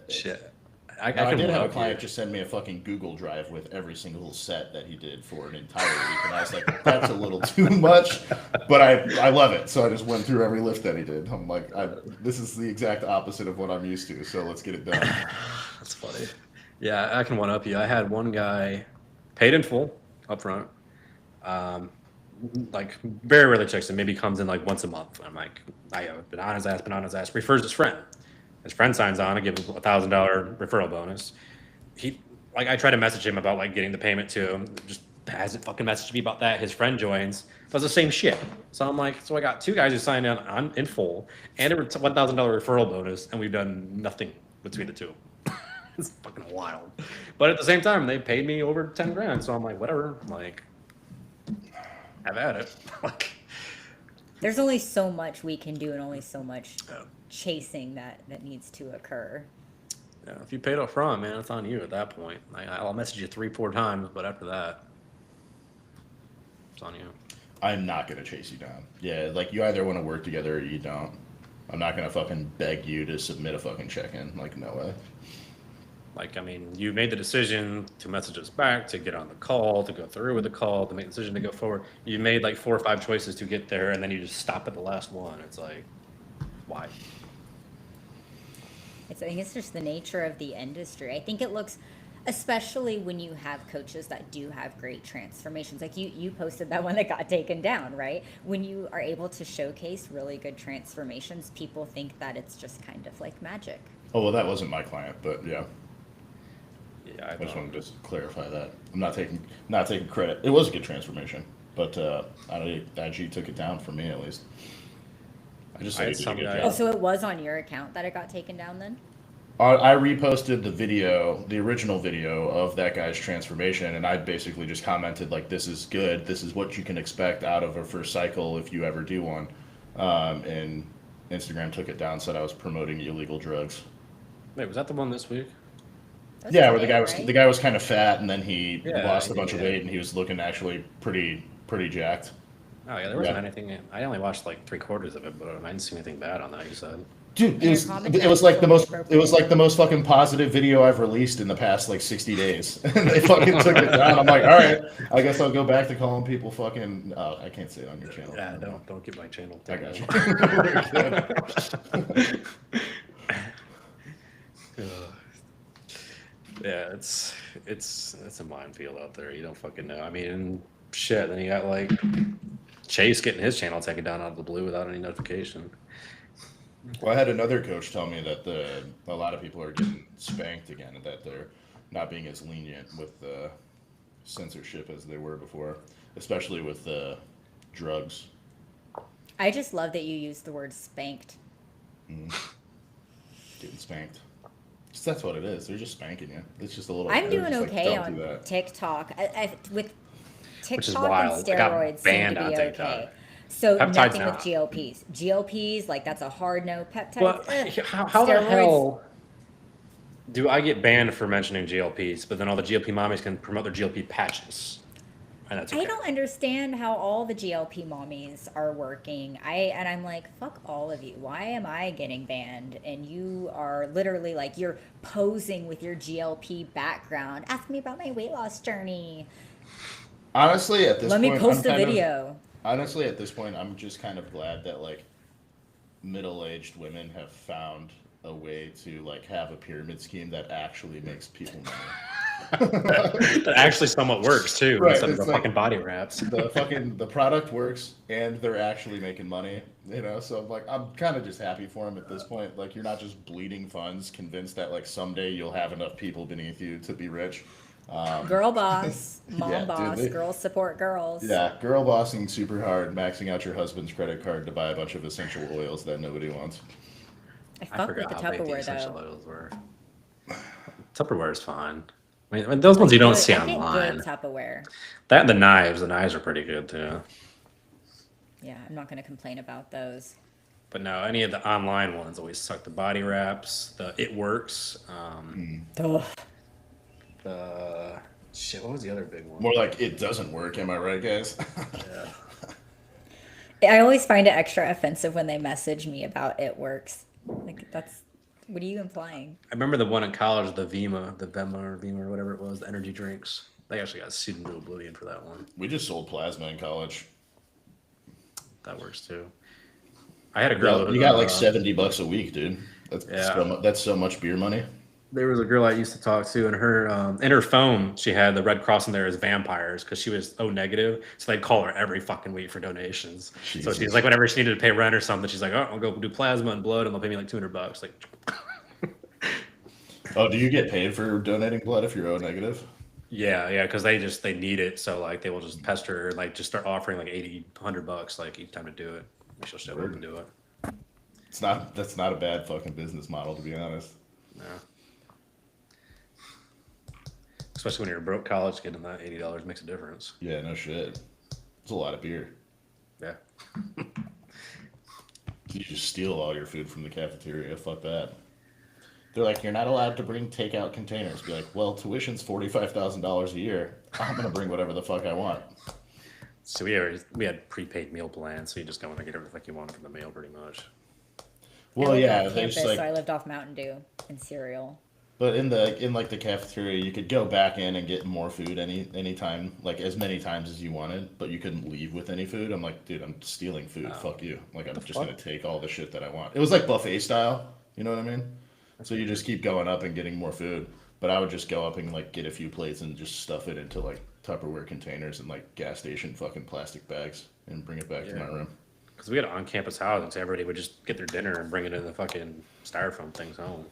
Shit. I
I
can
did have a
love
client
you.
just send me a fucking Google Drive with every single set that he did for an entire week, and I was like, that's a little too much, but I love it. So I just went through every lift that he did. I'm like, this is the exact opposite of what I'm used to, so let's get it done.
That's funny. Yeah, I can one up you. I had one guy paid in full up front. Like very rarely checks in, maybe comes in like once a month. I'm like, I have been on his ass, refers his friend. His friend signs on, I give him $1,000 referral bonus. I try to message him about like getting the payment to him, just hasn't fucking messaged me about that. His friend joins, does the same shit. So I'm like, so I got 2 guys who signed on in full and a $1,000 referral bonus, and we've done nothing between the 2. It's fucking wild. But at the same time, they paid me over 10 grand, so I'm like, whatever. I'm like, have at it. Like,
There's only so much we can do and only so much
yeah.
chasing that needs to occur.
Yeah, if you paid up front, man, it's on you at that point. I'll message you 3-4 times, but after that, it's on you.
I'm not gonna chase you down. Yeah, like you either want to work together or you don't. I'm not gonna fucking beg you to submit a fucking check-in. Like, no way.
Like, I mean, you made the decision to message us back, to get on the call, to go through with the call, to make the decision to go forward. You made like 4 or 5 choices to get there, and then you just stop at the last one. It's like, why?
I think it's just the nature of the industry. I think it looks, especially when you have coaches that do have great transformations. Like you posted that one that got taken down, right? When you are able to showcase really good transformations, people think that it's just kind of like magic.
Oh well, that wasn't my client, but yeah.
Yeah,
I just wanted to just clarify that. I'm not taking credit. It was a good transformation, but IG took it down for me at least. I just
I
said
had
he did a
some
good
guy-
Oh,
job.
so it was on your account that it got taken down then?
I reposted the video, the original video of that guy's transformation, and I basically just commented like, "This is good. This is what you can expect out of a first cycle if you ever do one." And Instagram took it down, said I was promoting illegal drugs.
Wait, was that the one this week?
That was
Yeah, where
today, right?
the guy was kind of fat, and then he
Yeah,
lost a
he
bunch of
did.
weight, and he was looking actually pretty jacked.
Oh yeah, there wasn't
Yeah.
anything. I only watched like 3/4 of it, but I didn't see anything bad on that. You said.
Dude,
And your commentary
it was like the
was
most
totally
it was like the
appropriate.
most fucking positive video I've released in the past like 60 days. And they fucking took it down. I'm like, all right, I guess I'll go back to calling people fucking. I can't say it on your channel.
Yeah, don't get my channel.
I got you.
Yeah, it's a minefield out there. You don't fucking know. I mean, shit. Then you got like Chase getting his channel taken down out of the blue without any notification.
Well, I had another coach tell me that a lot of people are getting spanked again, and that they're not being as lenient with the censorship as they were before, especially with drugs.
I just love that you used the word spanked.
Getting spanked. That's what it is. They're just spanking you. It's just a little.
I'm
they're
doing
just like,
okay
"Don't do
on
that."
TikTok. With
Which is
TikTok and
wild. I got
steroids seem
banned
to
on
be
TikTok.
okay. So
Peptides
nothing with
not.
GLPs. GLPs, like that's a hard no. Peptides.
Well, how the
Steroids,
hell do I get banned for mentioning GLPs, but then all the GLP mommies can promote their GLP patches, and that's okay.
I don't understand how all the GLP mommies are working. I'm like, fuck all of you. Why am I getting banned? And you are literally like, you're posing with your GLP background. Ask me about my weight loss journey.
Honestly, at this
Let
point,
me post
I'm
a
kind of-
video.
honestly, at this point, I'm just kind of glad that like middle-aged women have found a way to like have a pyramid scheme that actually makes people money.
That actually somewhat works too,
Right,
instead of the
it's like-
fucking body wraps.
The product works and they're actually making money, you know. So like I'm kind of just happy for them at this point. Like you're not just bleeding funds, convinced that like someday you'll have enough people beneath you to be rich.
Girl boss, mom
Yeah, dude,
boss,
they-
girls support girls.
Yeah, girl bossing super hard, maxing out your husband's credit card to buy a bunch of essential oils that nobody wants.
I
I
fuck with
forgot
the
how big the
Tupperware
essential
though.
oils were. Tupperware is fine. I mean, those ones you don't
Good-
see
I get
online.
good Tupperware.
That and the knives are pretty good too.
Yeah, I'm not going to complain about those.
But no, any of the online ones always suck. The body wraps, the It Works,
Ugh.
the shit. What was the other big one?
More like it doesn't work, am I right, guys?
I always find it extra offensive when they message me about it works. Like that's what are you implying?
I remember the one in college, the Vema or Vema or whatever it was, the energy drinks. They actually got sued into oblivion for that one.
We just sold plasma in college.
That works too. I had a girl.
You got like $70 a week, dude. That's so much beer money.
There was a girl I used to talk to, and her phone, she had the red cross in there as vampires because she was O negative. So they'd call her every fucking week for donations. So
Jesus.
she's like, whenever she needed to pay rent or something, she's like, oh, I'll go do plasma and blood, and they'll pay me like $200. Like,
Oh, do you get paid for donating blood if you're O negative?
yeah, because they need it. So like they will just pester her, and like just start offering like $100 like each time to do it. And she'll show up and do it.
That's not a bad fucking business model, to be honest.
No. Especially when you're a broke college kid and that $80 makes a difference.
Yeah, no shit. It's a lot of beer.
Yeah.
You just steal all your food from the cafeteria. Fuck that. They're like, you're not allowed to bring takeout containers. Be like, well, tuition's $45,000 a year. I'm gonna bring whatever the fuck I want.
So we had prepaid meal plans, so you just go in and get everything you want from the meal, pretty much.
Well,
I lived
yeah,
off
they
campus,
just like
so I lived off Mountain Dew and cereal.
But in like the cafeteria, you could go back in and get more food anytime, like as many times as you wanted, but you couldn't leave with any food. I'm like, dude, I'm stealing food. Fuck you. Like I'm just
fuck?
gonna take all the shit that I want. It was like buffet style. You know what I mean? So you just keep going up and getting more food. But I would just go up and like get a few plates and just stuff it into like Tupperware containers and like gas station fucking plastic bags and bring it back to my room.
Because we had an on-campus house, so everybody would just get their dinner and bring it in the fucking styrofoam things home.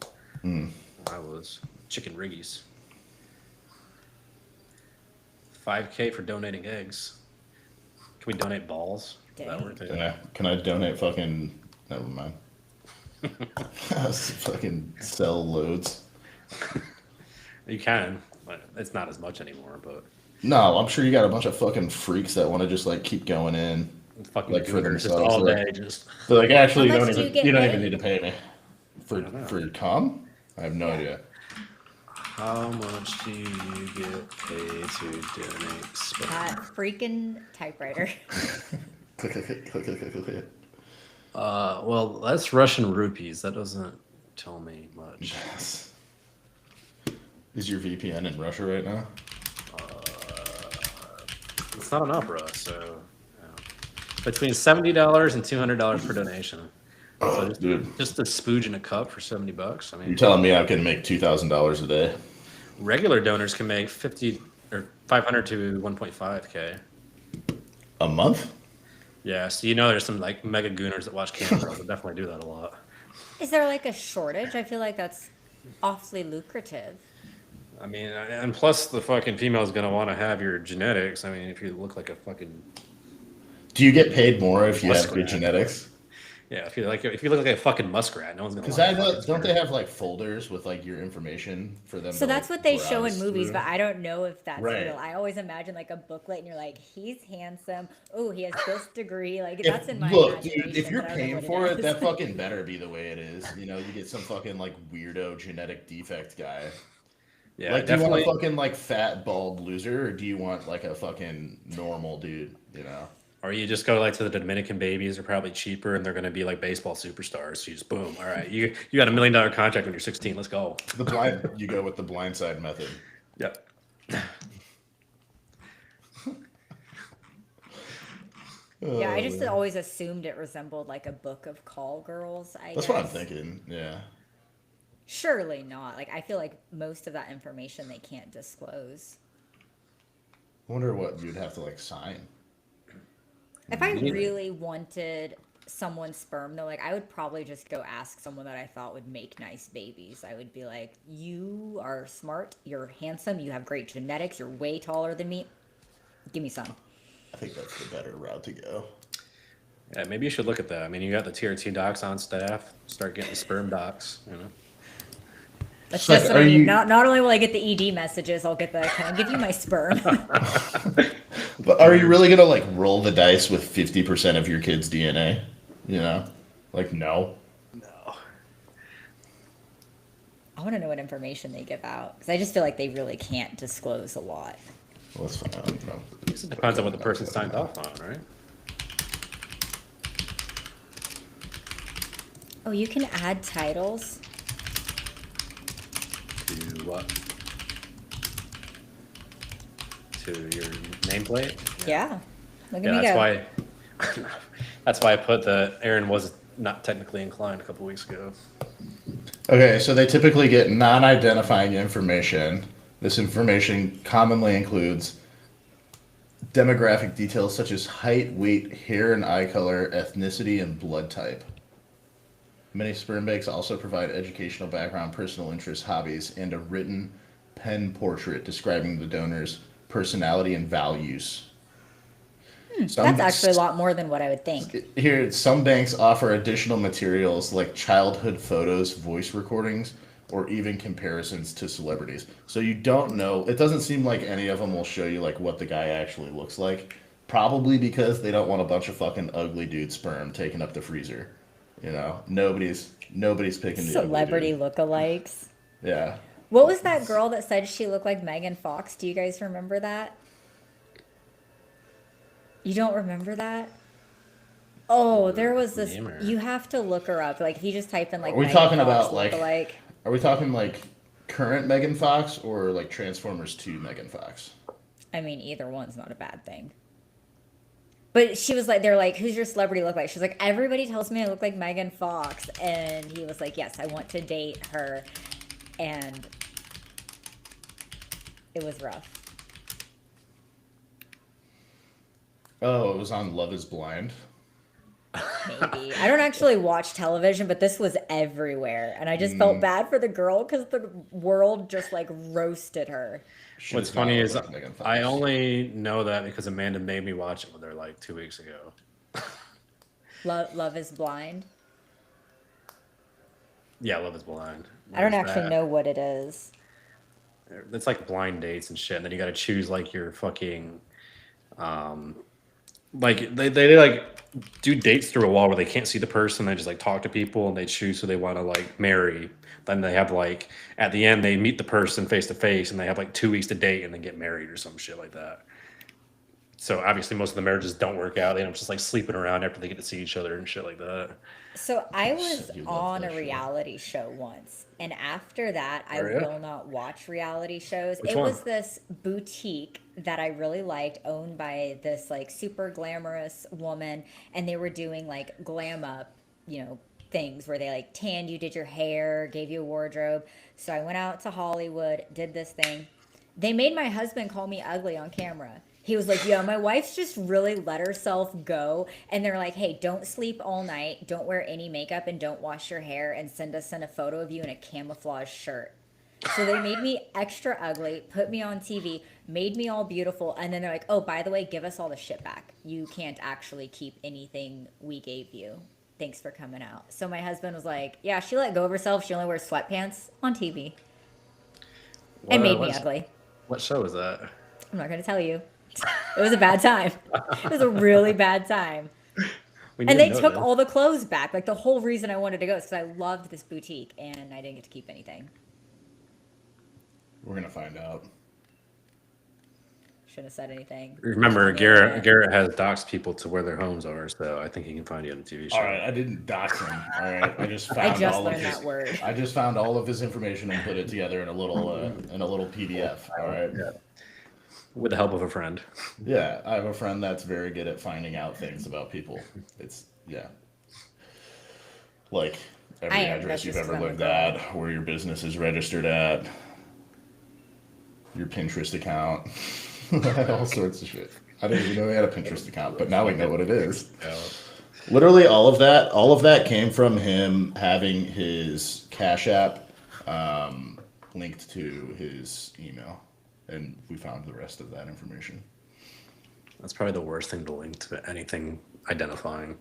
I was chicken riggies. 5K for donating eggs. Can we donate balls? Does that work too?
Can I donate fucking? Never mind. Fucking sell loads.
You can, but it's not as much anymore. But
No, I'm sure you got a bunch of fucking freaks that want to just like keep going in.
it's fucking
Like, for
gooners just
themselves,
all
like-
day. Just
But like, actually,
How
you
much
don't
do you
even
get
you don't
paid?
even need to pay me for
don't know.
for com. I have no idea.
how much do you get paid to donate sperm?
That freaking typewriter.
Click, click, click, click, click, click, click.
Well, that's Russian rupees. That doesn't tell me much.
Yes. Is your VPN in Russia right now?
It's not enough for us, so between $70 and $200 per donation.
Oh, dude,
Just a spooge in a cup for $70. I
you're
mean,
telling me I can make $2,000 a day?
regular donors can make 50 or 500 to 1.5K.
A month?
Yeah, so you know there's some like mega gooners that watch Camp Bros that definitely do that a lot.
Is there like a shortage? I feel like that's awfully lucrative.
I mean, and plus the fucking female's gonna want to have your genetics. I mean, if you look like a fucking
Do you get paid more if you have good
Muskrat.
genetics?
yeah, if you look like a fucking muskrat, no one's gonna.
Because
want
I
to
know,
fucking
don't they
sperm.
have like folders with like your information for them?
So
to,
that's
like,
what they show in
browse
movies,
through?
but I don't know if that's
Right.
real. I always imagine like a booklet and you're like, he's handsome. Oh, he has this degree. Like that's in my
Look, dude,
imagination.
if you're
but I don't know
paying
what
for it,
is.
that fucking better be the way it is. You know, you get some fucking like weirdo genetic defect guy.
Yeah,
Like, do you
definitely.
want a fucking like fat bald loser, or do you want like a fucking normal dude? You know.
Or you just go like to the Dominican babies. They're probably cheaper, and they're gonna be like baseball superstars. So you just boom. All right, you got $1 million contract when you're 16. Let's go.
You go with the blindside method.
Yep.
Yeah, I just always assumed it resembled like a book of call girls.
That's
guess.
what I'm thinking. Yeah.
Surely not. Like I feel like most of that information they can't disclose.
I wonder what you'd have to like sign.
If I really wanted someone's sperm though, like I would probably just go ask someone that I thought would make nice babies. I would be like, you are smart, you're handsome, you have great genetics, you're way taller than me. Give me some.
I think that's the better route to go.
Yeah, maybe you should look at that. I mean, you got the tier 2 docs on staff. Start getting the sperm docs. You know.
That's
Like,
just what I
are
need.
you-
Not only will I get the ED messages, I'll get the can I give you my sperm?
But are you really gonna like roll the dice with 50% of your kid's DNA? You know, like no.
No.
I want to know what information they give out because I just feel like they really can't disclose a lot.
Well, that's fine. I don't know.
It depends on what the person signed off on, right?
Oh, you can add titles.
To what? To your nameplate?
Yeah. Look at
Yeah,
me
that's
go.
why. That's why I put the Aaron was not technically inclined a couple weeks ago.
Okay, so they typically get non-identifying information. This information commonly includes demographic details such as height, weight, hair and eye color, ethnicity, and blood type. Many sperm banks also provide educational background, personal interests, hobbies, and a written pen portrait describing the donor's personality and values.
That's actually a lot more than what I would think.
Here, some banks offer additional materials like childhood photos, voice recordings, or even comparisons to celebrities. So you don't know. It doesn't seem like any of them will show you like what the guy actually looks like. Probably because they don't want a bunch of fucking ugly dude sperm taking up the freezer. You know, nobody's picking the
Celebrity
ugly
lookalikes.
dude. Yeah.
What was that girl that said she looked like Megan Fox? Do you guys remember that? You don't remember that? Oh, there was this.
Name her.
You have to look her up. Like if you just type in like
Are we
Megan
talking
Fox
about, like-
lookalike.
Are we talking like current Megan Fox or like Transformers 2 Megan Fox?
I mean, either one's not a bad thing. But she was like, they're like, who's your celebrity look like? She's like, everybody tells me I look like Megan Fox. And he was like, yes, I want to date her. And it was rough.
Oh, it was on Love is Blind.
Maybe. I don't actually watch television, but this was everywhere. And I just felt bad for the girl because the world just like roasted her.
She
What's
does not
funny
look
is
like Megan Fox.
I only know that because Amanda made me watch it with her like 2 weeks ago.
Love is Blind.
Yeah, Love is Blind.
I don't
There's
actually
that.
know what it is.
It's like blind dates and shit, and then you got to choose like your fucking, like they like do dates through a wall where they can't see the person. They just like talk to people and they choose who they want to like marry. Then they have like at the end they meet the person face to face and they have like 2 weeks to date and then get married or some shit like that. So obviously most of the marriages don't work out. They end up just like sleeping around after they get to see each other and shit like that.
So I was
You love
on
that
a
show.
reality show once, and after that, I
Oh, yeah?
will not watch reality shows.
Which
It
one?
was this boutique that I really liked, owned by this like super glamorous woman, and they were doing like glam up, things where they like tanned you, did your hair, gave you a wardrobe. So I went out to Hollywood, did this thing. They made my husband call me ugly on camera. He was like, yeah, my wife's just really let herself go. And they're like, hey, don't sleep all night. Don't wear any makeup and don't wash your hair and send a photo of you in a camouflage shirt. So they made me extra ugly, put me on TV, made me all beautiful. And then they're like, oh, by the way, give us all the shit back. You can't actually keep anything we gave you. Thanks for coming out. So my husband was like, yeah, she let go of herself. She only wears sweatpants on TV and made me ugly.
What show is that?
I'm not going to tell you. It was a bad time. It was a really bad time.
We
And
need
they
to know
took
this.
all the clothes back. Like the whole reason I wanted to go is because I loved this boutique and I didn't get to keep anything.
We're gonna find out.
Shouldn't have said anything.
Remember,
Yeah.
Garrett has doxed people to where their homes are, so I think he can find you on a TV show.
All right, I didn't dox him. All right, I just found
I just
all of
learned
his.
that word.
I just found all of his information and put it together in a little PDF. All right.
Yeah. With the help of a friend.
Yeah, I have a friend that's very good at finding out things about people. It's like every
I am,
address
that's
you've
just
ever
'cause I'm a
lived
girl.
at, where your business is registered at, your Pinterest account, all sorts of shit. I didn't even know he had a Pinterest account, but now we know what it is. Literally, all of that came from him having his Cash App linked to his email, and we found the rest of that information.
That's probably the worst thing to link to anything identifying.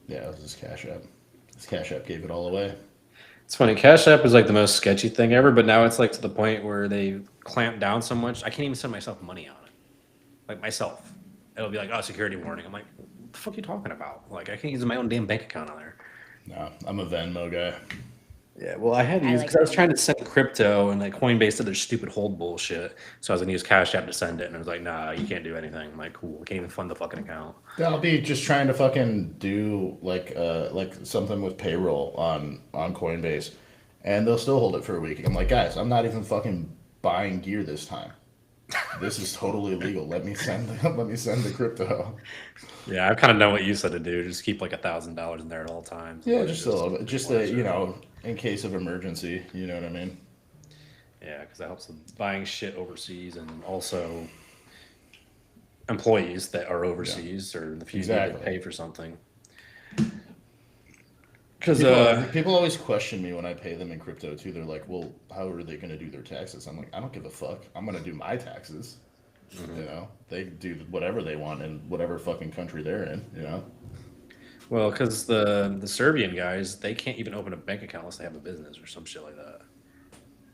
Yeah, it was his Cash App. His Cash App gave it all away.
It's funny. Cash App is like the most sketchy thing ever, but now it's like to the point where they clamp down so much. I can't even send myself money on it. Like myself. It'll be like, oh, security warning. I'm like, what the fuck are you talking about? Like, I can't use my own damn bank account on there.
No, I'm a Venmo guy.
Yeah, well, I had to
I
use
like
because I was
that.
trying to send crypto and like Coinbase did their stupid hold bullshit. So I was gonna use Cash App to send it, and it was like, nah, you can't do anything. I'm like, cool, I can't even fund the fucking account.
I'll be just trying to fucking do like something with payroll on Coinbase, and they'll still hold it for a week. I'm like, guys, I'm not even fucking buying gear this time. This is totally legal. Let me send the crypto.
Yeah, I kind of know what you said to do. Just keep like $1,000 in there at all times.
Yeah,
Like,
just a little bit, just in case of emergency. You know what I mean?
Yeah, because that helps with buying shit overseas and also employees that are overseas or if you need to
Exactly.
pay for something. Because
People always question me when I pay them in crypto too. They're like, "Well, how are they going to do their taxes?" I'm like, "I don't give a fuck. I'm going to do my taxes. You know, they do whatever they want in whatever fucking country they're in. You know."
well, because the Serbian guys, they can't even open a bank account unless they have a business or some shit like that.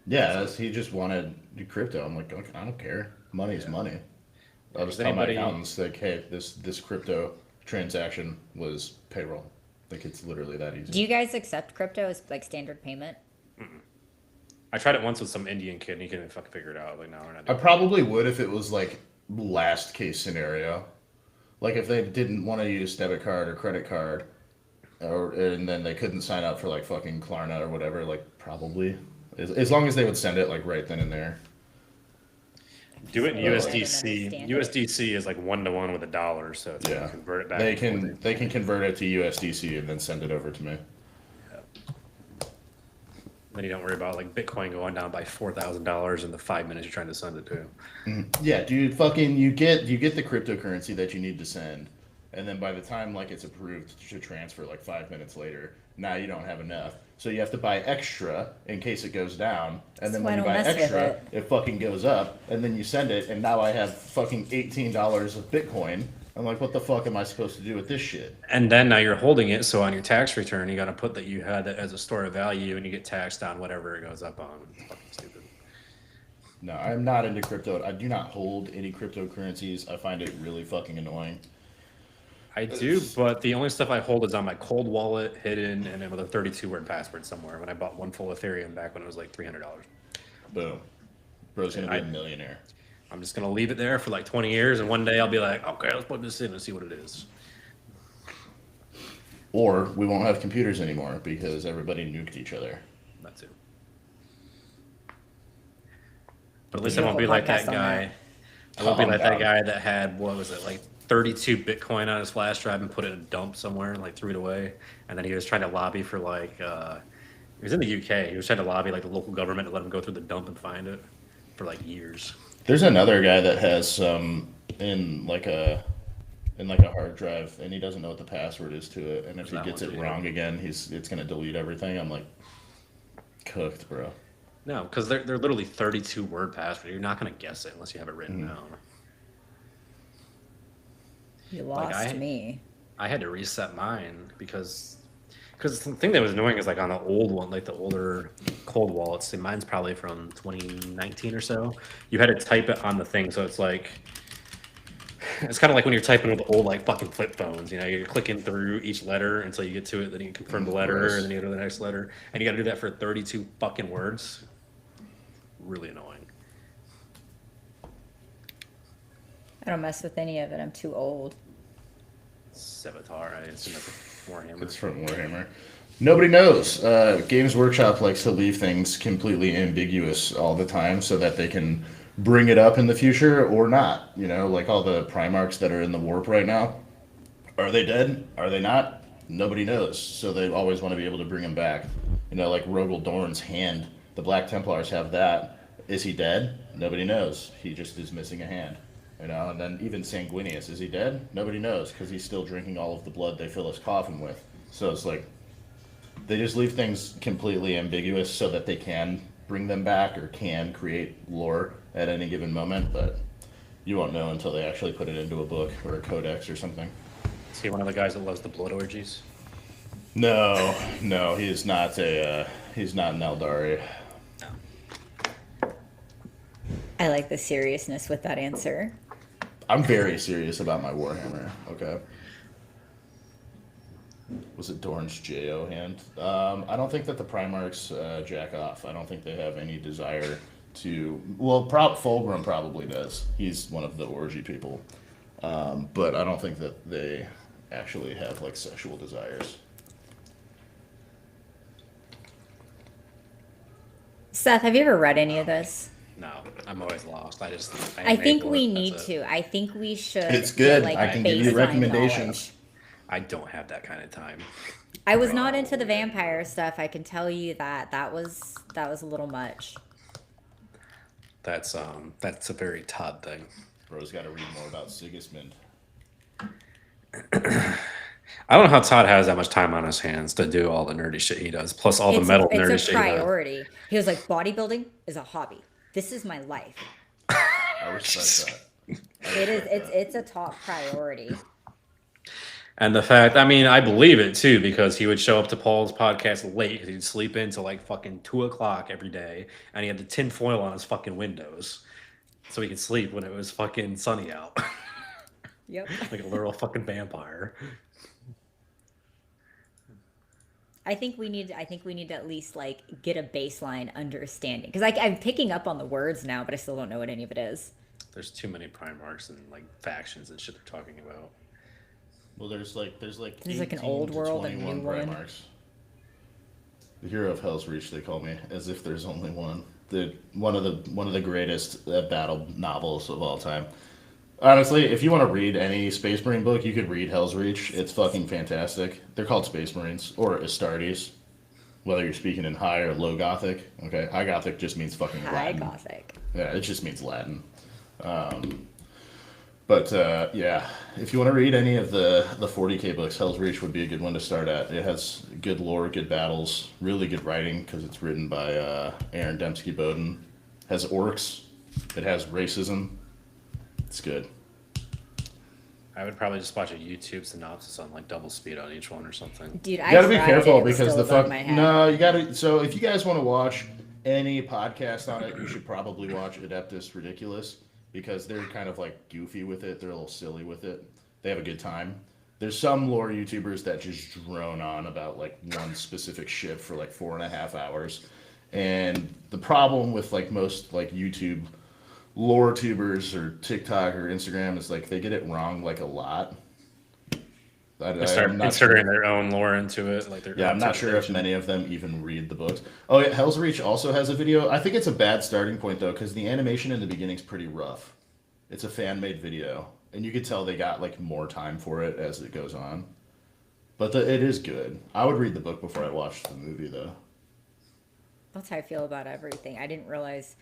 Yeah, he just wanted to do crypto. I'm like, okay, I don't care. Money's money. I'll just
Does
tell my
anybody-
accountants like, hey, this crypto transaction was payroll. Like it's literally that easy.
Do you guys accept crypto as like standard payment?
I tried it once with some Indian kid and he couldn't fucking figure it out. Like, no, we're not
I
doing it.
probably would if it was like last case scenario. Like if they didn't want to use debit card or credit card, and then they couldn't sign up for like fucking Klarna or whatever. Like probably, As long as they would send it like right then and there.
Do it in
I don't
USDC.
understand it.
USDC is like 1-to-1 with a dollar, so it's
Yeah,
convert it back.
they
and
can
forth.
they can convert it to USDC and then send it over to me.
Then you don't worry about like Bitcoin going down by $4,000 in the 5 minutes you're trying to send it to.
Yeah, dude, fucking you get the cryptocurrency that you need to send, and then by the time like it's approved to transfer like 5 minutes later, now you don't have enough. So you have to buy extra in case it goes down, and then
So I
when you
don't
buy
mess with
extra,
it.
it fucking goes up, and then you send it, and now I have fucking $18 of Bitcoin. I'm like, what the fuck am I supposed to do with this shit?
And then now you're holding it, so on your tax return, you got to put that you had it as a store of value, and you get taxed on whatever it goes up on. It's fucking stupid.
No, I'm not into crypto. I do not hold any cryptocurrencies. I find it really fucking annoying.
I do, but the only stuff I hold is on my cold wallet, hidden, and then with a 32-word password somewhere. When I bought one full Ethereum back when it was like $300,
Boom. Bro's gonna be
I-
a millionaire.
I'm just gonna leave it there for like 20 years, and one day I'll be like, okay, let's put this in and see what it is.
Or we won't have computers anymore because everybody nuked each other.
That's it. But at least I won't be
Whole
like that
podcast on
guy.
that.
I won't be
Calm
like
down.
that guy that had, what was it, like 32 Bitcoin on his flash drive and put it in a dump somewhere and like threw it away. And then he was trying to lobby for like, he was in the UK. He was trying to lobby like the local government to let him go through the dump and find it for like years.
There's another guy that has some in like a hard drive, and he doesn't know what the password is to it. And if he
That
gets
one
it
too,
wrong again, it's gonna delete everything. I'm like, cooked, bro.
No, because they're literally 32 word password. You're not going to guess it unless you have it written down.
You
Like,
lost me.
I had to reset mine because the thing that was annoying is like on the old one, like the older cold wallets. See, mine's probably from 2019 or so. You had to type it on the thing, so it's like it's kind of like when you're typing with old like fucking flip phones. You know, you're clicking through each letter until you get to it, then you confirm the letter,
Gross.
and then you go to the next letter, and you got to do that for 32 fucking words. Really annoying.
I don't mess with any of it. I'm too old.
Sevatar, I assume that's a Warhammer.
It's from Warhammer. Nobody knows. Games Workshop likes to leave things completely ambiguous all the time so that they can bring it up in the future or not. You know, like all the Primarchs that are in the warp right now. Are they dead? Are they not? Nobody knows. So they always want to be able to bring them back. You know, like Rogel Dorn's hand. The Black Templars have that. Is he dead? Nobody knows. He just is missing a hand. You know, and then even Sanguinius, is he dead? Nobody knows because he's still drinking all of the blood they fill his coffin with. So it's like they just leave things completely ambiguous so that they can bring them back or can create lore at any given moment, but you won't know until they actually put it into a book or a codex or something.
Is he one of the guys that loves the blood orgies?
No, he's not he's not an Eldari.
I like the seriousness with that answer.
I'm very serious about my Warhammer, okay? Was it Dorn's Jo hand? I don't think that the Primarchs jack off. I don't think they have any desire to. Well, Fulgrim probably does. He's one of the orgy people. But I don't think that they actually have like sexual desires.
Seth, have you ever read any of this?
No, I'm always lost. I
I think
enable
we
it,
need
that's
to.
it.
I think we should.
It's
get,
good.
like,
I can give you
baseline
recommendations.
knowledge.
I don't have that kind of time.
I was not into the vampire stuff. I can tell you that was a little much.
That's a very Todd thing.
Bro's got to read more about Sigismund.
I don't know how Todd has that much time on his hands to do all the nerdy shit he does, plus all the metal nerdy
it's a
shit he does.
priority. He was like, bodybuilding is a hobby. This is my life.
I respect that.
It is. It's a top priority.
And the fact, I mean, I believe it too, because he would show up to Paul's podcast late because he'd sleep in till like fucking 2 o'clock every day, and he had the tin foil on his fucking windows so he could sleep when it was fucking sunny out,
Yep.
like a literal fucking vampire.
I think we need to at least like get a baseline understanding because I'm picking up on the words now, but I still don't know what any of it is.
There's too many Primarchs and like factions and shit they're talking about.
Well, there's like
There's, like, an
18
old
to
world and
21
new one.
Primarchs. The hero of Hell's Reach, they call me, as if there's only one. One of the greatest battle novels of all time. Honestly, if you want to read any Space Marine book, you could read Hell's Reach. It's fucking fantastic. They're called Space Marines or Astartes, whether you're speaking in High or Low Gothic. Okay, High Gothic just means fucking
High
Latin.
Gothic.
Yeah, it just means Latin. But yeah, if you want to read any of the 40K books, Hell's Reach would be a good one to start at. It has good lore, good battles, really good writing because it's written by Aaron Dembski Bowden. Has orcs. It has racism. It's good.
I would probably just watch a YouTube synopsis on like double speed on each one or something.
Dude,
You
I
gotta be
tried
careful
it,
because
still
the
above
fuck.
my head.
No, you gotta. So if you guys want to watch any podcast on it, you should probably watch Adeptus Ridiculous because they're kind of like goofy with it. They're a little silly with it. They have a good time. There's some lore YouTubers that just drone on about like one specific ship for like 4.5 hours. And the problem with like most like YouTube lore tubers or TikTok or Instagram is like they get it wrong like a lot.
They start
I'm not
inserting their own lore into it, like their
Yeah,
own
I'm not sure if
interpretation.
many of them even read the books. Oh, yeah, Hell's Reach also has a video. I think it's a bad starting point though, because the animation in the beginning's pretty rough. It's a fan-made video, and you could tell they got like more time for it as it goes on. But it is good. I would read the book before I watched the movie though.
That's how I feel about everything. I didn't realize.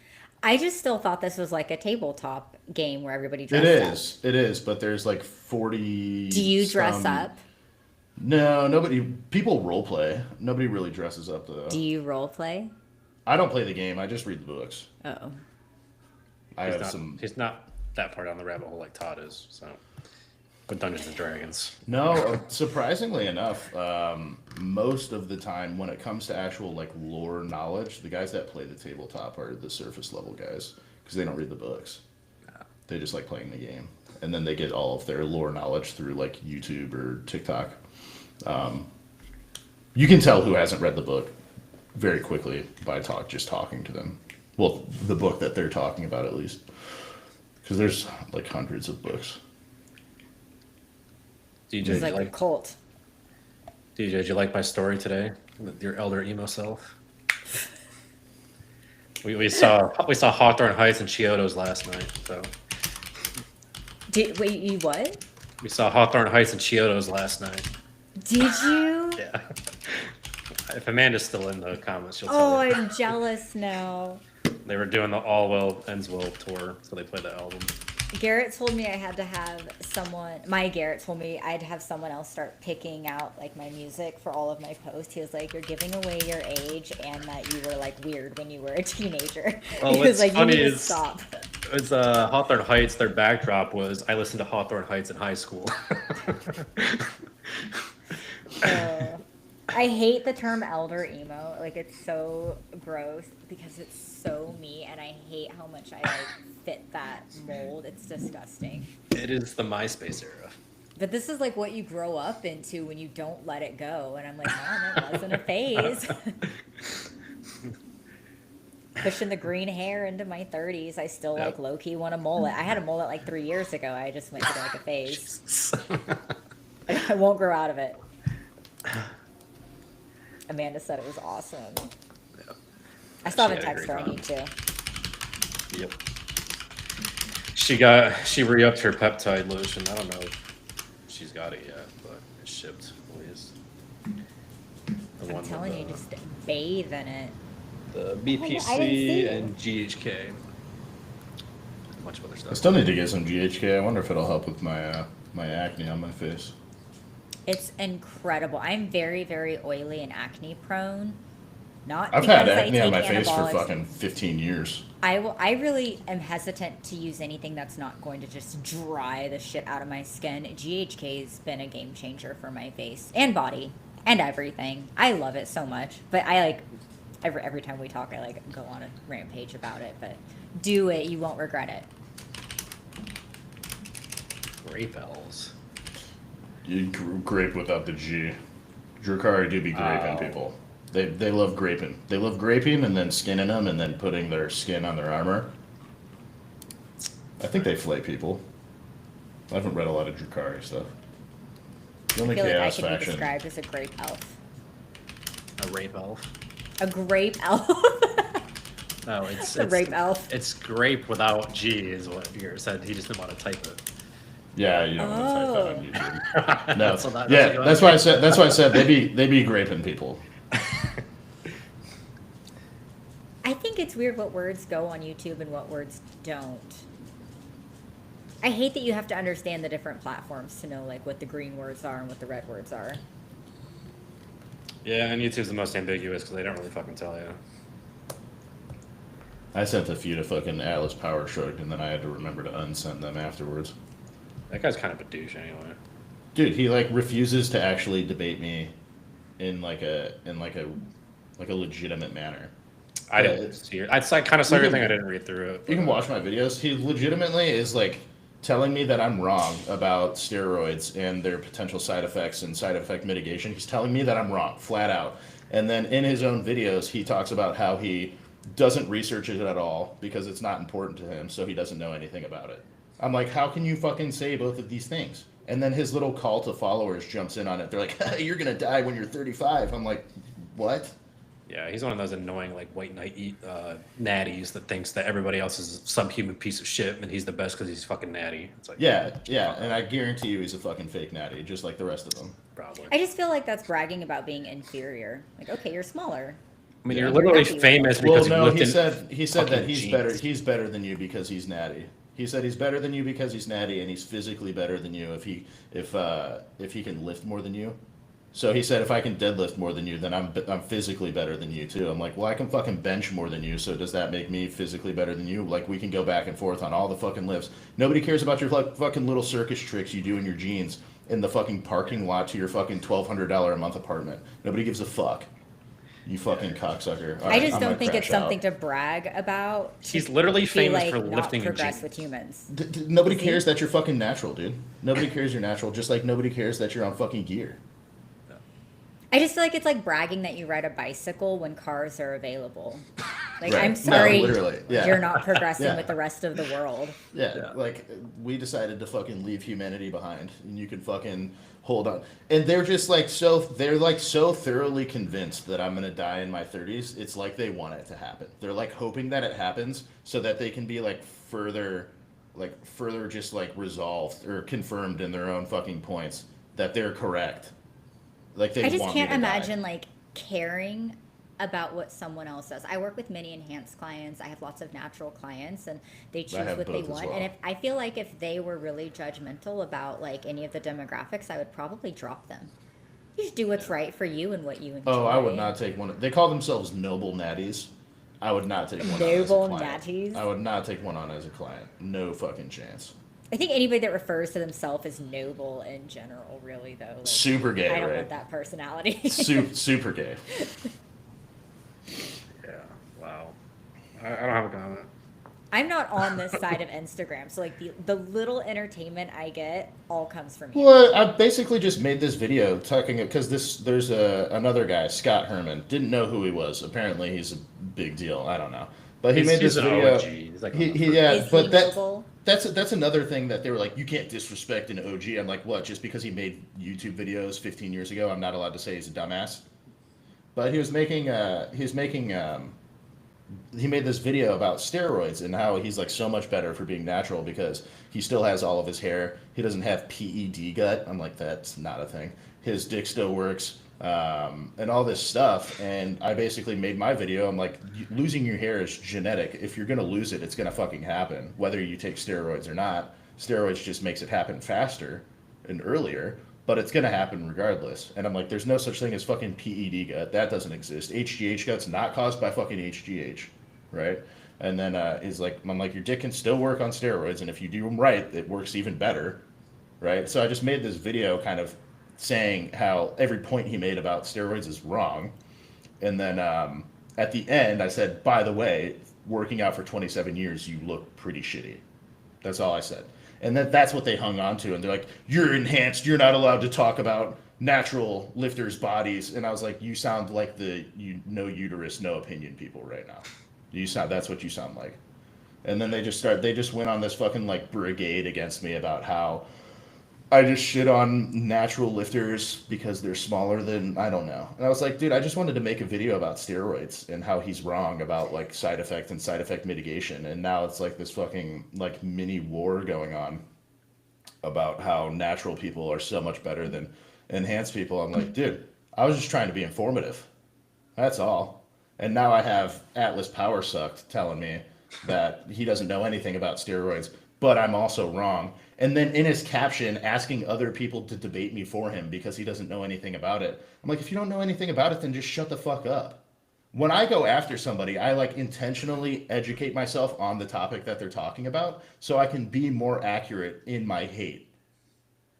I just still thought this was like a tabletop game where everybody
It
dresses
is. It is. But there's like 40.
Do you dress
some-
up?
No, nobody. People role play. Nobody really dresses up though.
Do you role play?
I don't play the game. I just read the books.
Oh.
I
He's
have
not,
some.
he's not that far down the rabbit hole like Todd is. So, with Dungeons and Dragons.
No, surprisingly enough, most of the time when it comes to actual like lore knowledge, the guys that play the tabletop are the surface level guys because they don't read the books. They just like playing the game, and then they get all of their lore knowledge through like YouTube or TikTok. You can tell who hasn't read the book very quickly by just talking to them. Well, the book that they're talking about at least, because there's like hundreds of books.
DJ,
It's like a cult.
DJ, did you like my story today with your elder emo self? We saw Hawthorne Heights and Chiodos last night. So
Wait, you what?
we saw Hawthorne Heights and Chiodos last night.
Did you?
Yeah. If Amanda's still in the comments, she'll
Oh,
tell you.
I'm jealous now.
They were doing the All Well Ends Well tour, so they played the album.
Garrett told me I had to have someone. My Garrett told me I'd have someone else start picking out like my music for all of my posts. He was like, "You're giving away your age and that you were like weird when you were a teenager."
Well,
He
what's
was like, "You
funny
need to
is-
stop."
It was Hawthorne Heights. Their backdrop was I listened to Hawthorne Heights in high school.
I hate the term elder emo. Like it's so gross because it's so me, and I hate how much I like fit that mold. It's disgusting.
It is the MySpace era.
But this is like what you grow up into when you don't let it go. And I'm like, Mom, it wasn't a phase. Pushing the green hair into my 30s, I still like
Yep.
low key want a mullet. I had a mullet like 3 years ago. I just went to like a phase. I won't grow out of it. Amanda said it was awesome.
Yep.
I still have
She
a
had a
text
great
her. I
time.
need to.
Yep. She re-upped her peptide lotion. I don't know if she's got it yet, but it's shipped at least. The
I'm telling you, just bathe in it.
the
I didn't see
BPC
it.
and GHK. A bunch of other
I
stuff.
still need to get some GHK. I wonder if it'll help with my my acne on my face.
It's incredible. I'm very, very oily and acne prone. Not
I've
because
had
I
acne on
take
my face for
anabolics.
fucking 15 years.
I really am hesitant to use anything that's not going to just dry the shit out of my skin. GHK's been a game changer for my face and body and everything. I love it so much. But I like every time we talk, I like go on a rampage about it. But do it, you won't regret it.
Grape elves.
You grape without the G. Drukari do be graping
Oh.
people. They love graping. They love graping and then skinning them and then putting their skin on their armor. I think they flay people. I haven't read a lot of Drukari stuff. The
I
only
feel like I
chaos
could be
faction.
described as a grape elf.
A rape elf.
A grape elf.
No, it's
The rape elf.
It's grape without G is what Beer said. He just didn't want to type it.
Yeah, you don't want to type that on YouTube. No,
So that's
yeah,
what you
that's why I said. That's why I said they be graping people.
I think it's weird what words go on YouTube and what words don't. I hate that you have to understand the different platforms to know like what the green words are and what the red words are.
Yeah, and YouTube's the most ambiguous because they don't really fucking tell you.
I sent a few to fucking Atlas Power Stroke, and then I had to remember to unsend them afterwards.
That guy's kind of a douche anyway.
Dude, he like refuses to actually debate me in like a legitimate manner.
I
Yeah,
didn't
it's-
see it. I kind of saw
You
everything.
can-
I didn't read through it.
You can
but,
watch my videos. He legitimately is like telling me that I'm wrong about steroids and their potential side effects and side effect mitigation. He's telling me that I'm wrong, flat out. And then in his own videos, he talks about how he doesn't research it at all because it's not important to him, so he doesn't know anything about it. I'm like, how can you fucking say both of these things? And then his little call to followers jumps in on it. They're like, you're gonna die when you're 35. I'm like, what?
Yeah, he's one of those annoying like white knight natties that thinks that everybody else is a subhuman piece of shit and he's the best because he's fucking natty. It's like
Yeah, and I guarantee you he's a fucking fake natty, just like the rest of them.
probably.
I just feel like that's bragging about being inferior. Like, okay, you're smaller.
I mean,
Yeah.
you're literally
Natty.
famous
Well,
because
no,
you
he
lived
said that
fucking
he's
jeans.
better. He's better than you because he's natty. He said he's better than you because he's natty, and he's physically better than you if he can lift more than you. So he said if I can deadlift more than you, then I'm physically better than you too. I'm like, well, I can fucking bench more than you, so does that make me physically better than you? Like we can go back and forth on all the fucking lifts. Nobody cares about your fucking little circus tricks you do in your jeans in the fucking parking lot to your fucking $1,200 a month apartment. Nobody gives a fuck. You fucking cocksucker. All
I
right,
just
I'm
don't
gonna
think it's
crash
something
out.
to brag about.
He's literally
Be
famous
like
for
not
lifting in
progress
jeans.
with humans.
Nobody
Is he?
cares that you're fucking natural, dude. Nobody cares you're natural, just like nobody cares that you're on fucking gear.
I just feel like it's like bragging that you ride a bicycle when cars are available. Like,
Right.
I'm
No,
sorry,
literally, yeah.
you're not progressing
Yeah.
with the rest of the world.
Yeah,
Yeah.
like we decided to fucking leave humanity behind, and you can fucking hold on. And they're just like so thoroughly convinced that I'm gonna die in my 30s. It's like they want it to happen. They're like hoping that it happens so that they can be like further just like resolved or confirmed in their own fucking points that they're correct. Like they
I just
want me
can't
to die.
imagine like caring about what someone else does. I work with many enhanced clients. I have lots of natural clients, and they choose
have
what they
both as
want.
well.
And if I feel like if they were really judgmental about like any of the demographics, I would probably drop them. You just do what's right for you and what you enjoy.
Oh, I would not take one. They call themselves noble natties. I would not take one on as a
Noble
client.
natties?
I would not take one on as a client. No fucking chance.
I think anybody that refers to themselves as noble in general, really though, like,
Super gay,
I don't
right?
want that personality.
Super gay.
Yeah. Wow. I don't have a comment.
I'm not on this side of Instagram, so like the little entertainment I get all comes from you.
Well, I basically just made this video talking because there's another guy, Scott Herman. Didn't know who he was. Apparently, he's a big deal. I don't know, but he made
He's
this
an
video.
OG. He's like
Yeah,
Is
but
he
that
noble?
that's another thing that they were like, you can't disrespect an OG. I'm like, what? Just because he made YouTube videos 15 years ago, I'm not allowed to say he's a dumbass. But he made this video about steroids and how he's like so much better for being natural because he still has all of his hair. He doesn't have PED gut. I'm like, that's not a thing. His dick still works, and all this stuff. And I basically made my video. I'm like, losing your hair is genetic. If you're gonna lose it, it's gonna fucking happen, whether you take steroids or not. Steroids just makes it happen faster and earlier, but it's gonna happen regardless. And I'm like, there's no such thing as fucking PED gut. That doesn't exist. HGH gut's not caused by fucking HGH, right? And then I'm like, your dick can still work on steroids, and if you do them right, it works even better, right? So I just made this video kind of saying how every point he made about steroids is wrong. And then at the end, I said, by the way, working out for 27 years, you look pretty shitty. That's all I said. And that's what they hung on to. And they're like, you're enhanced. You're not allowed to talk about natural lifters' bodies. And I was like, you sound like no uterus, no opinion people right now. That's what you sound like. And then they just went on this fucking like brigade against me about how I just shit on natural lifters because they're smaller than I don't know. And I was like, dude, I just wanted to make a video about steroids and how he's wrong about like side effect and side effect mitigation. And now it's like this fucking like mini war going on about how natural people are so much better than enhanced people. I'm like, dude, I was just trying to be informative. That's all. And now I have Atlas Power Sucked telling me that he doesn't know anything about steroids, but I'm also wrong. And then in his caption, asking other people to debate me for him because he doesn't know anything about it. I'm like, if you don't know anything about it, then just shut the fuck up. When I go after somebody, I like intentionally educate myself on the topic that they're talking about so I can be more accurate in my hate.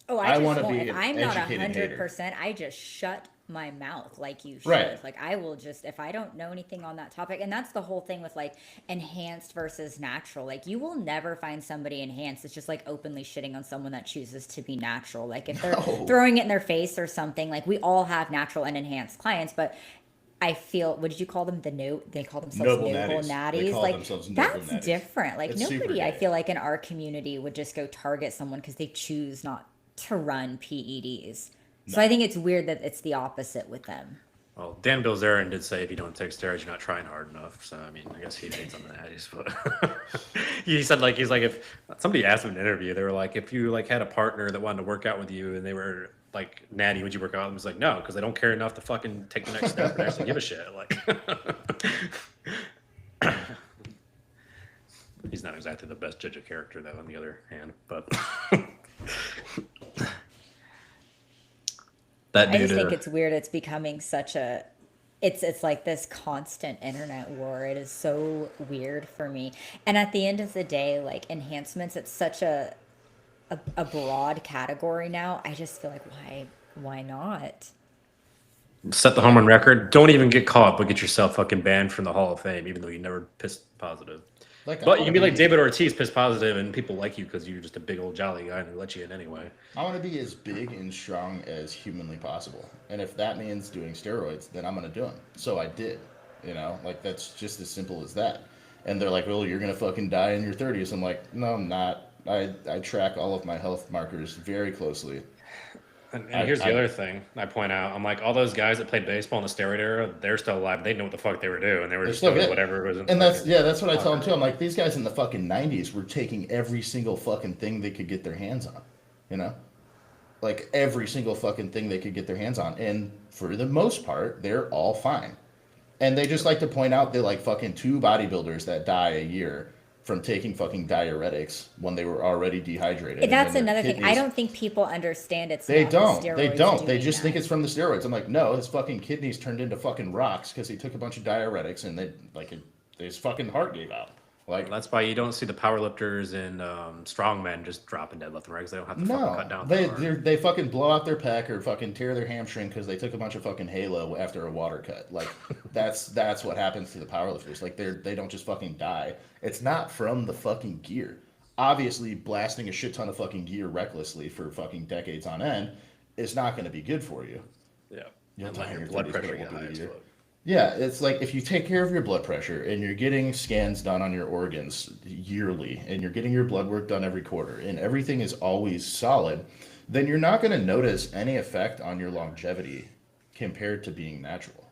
Oh,
I
I just
wanna
won't.
be
If
an
I'm not
educated hater.
100%, I just shut my mouth like you should.
Right.
Like I will just, if I don't know anything on that topic, and that's the whole thing with like enhanced versus natural. Like you will never find somebody enhanced that's just like openly shitting on someone that chooses to be natural. Like if they're
No.
throwing it in their face or something, like we all have natural and enhanced clients, but I feel, what did you call them? They call themselves
Noble
noble
natties.
natties.
They call
Like
themselves noble
that's
natties.
different. Like
It's super
nobody, I
gay.
feel like in our community would just go target someone because they choose not to run PEDs. So I think it's weird that it's the opposite with them.
Well, Dan Bilzerian did say if you don't take steroids, you're not trying hard enough. So I mean, I guess he hates on the natties, but he said like he's like if somebody asked him in an interview, they were like if you like had a partner that wanted to work out with you and they were like natty, would you work out? And he was like no, because they don't care enough to fucking take the next step and actually give a shit. Like he's not exactly the best judge of character though. On the other hand, but. That
I
dude,
just think it's weird. It's becoming such a, it's like this constant internet war. It is so weird for me. And at the end of the day, like enhancements, it's such a broad category now. I just feel like why not?
set the home run record. Don't even get caught, but get yourself fucking banned from the Hall of Fame, even though you never pissed positive.
Like,
But you can be like David Ortiz, pissed positive, and people like you because you're just a big old jolly guy and they let you in anyway.
I want to be as big and strong as humanly possible. And if that means doing steroids, then I'm going to do them. So I did. You know, like that's just as simple as that. And they're like, well, you're going to fucking die in your 30s. I'm like, no, I'm not. I track all of my health markers very closely.
And here's the other thing I point out. I'm like, all those guys that played baseball in the steroid era, they're still alive. They know what the fuck they were doing. They were just
still
doing
good.
whatever was in
And
fucking-
that's what I tell them too. I'm like, these guys in the fucking 90s were taking every single fucking thing they could get their hands on. You know? Like every single fucking thing they could get their hands on. And for the most part, they're all fine. And they just like to point out they're like fucking 2 bodybuilders that die a year from taking fucking diuretics when they were already dehydrated. and
That's
then their
another thing. I
kidneys-
don't think people understand it's
They
not the
don't. They
steroids
don't. They
doing
just
that.
think it's from the steroids. I'm like, no, his fucking kidneys turned into fucking rocks because he took a bunch of diuretics and his fucking heart gave out. Like,
That's why you don't see the powerlifters and strongmen just dropping deadlift and right because they don't have to fucking cut
no,
down.
they fucking blow out their pec or fucking tear their hamstring because they took a bunch of fucking Halo after a water cut. Like, that's what happens to the powerlifters. Like, they don't just fucking die. It's not from the fucking gear. Obviously, blasting a shit ton of fucking gear recklessly for fucking decades on end is not going to be good for you.
Yeah.
You'll
And
die
let
in
your
your
blood
30s, but
pressure
it
get
won't
high
be
as
a year.
fuck.
Yeah, it's like if you take care of your blood pressure and you're getting scans done on your organs yearly and you're getting your blood work done every quarter and everything is always solid, then you're not going to notice any effect on your longevity compared to being natural.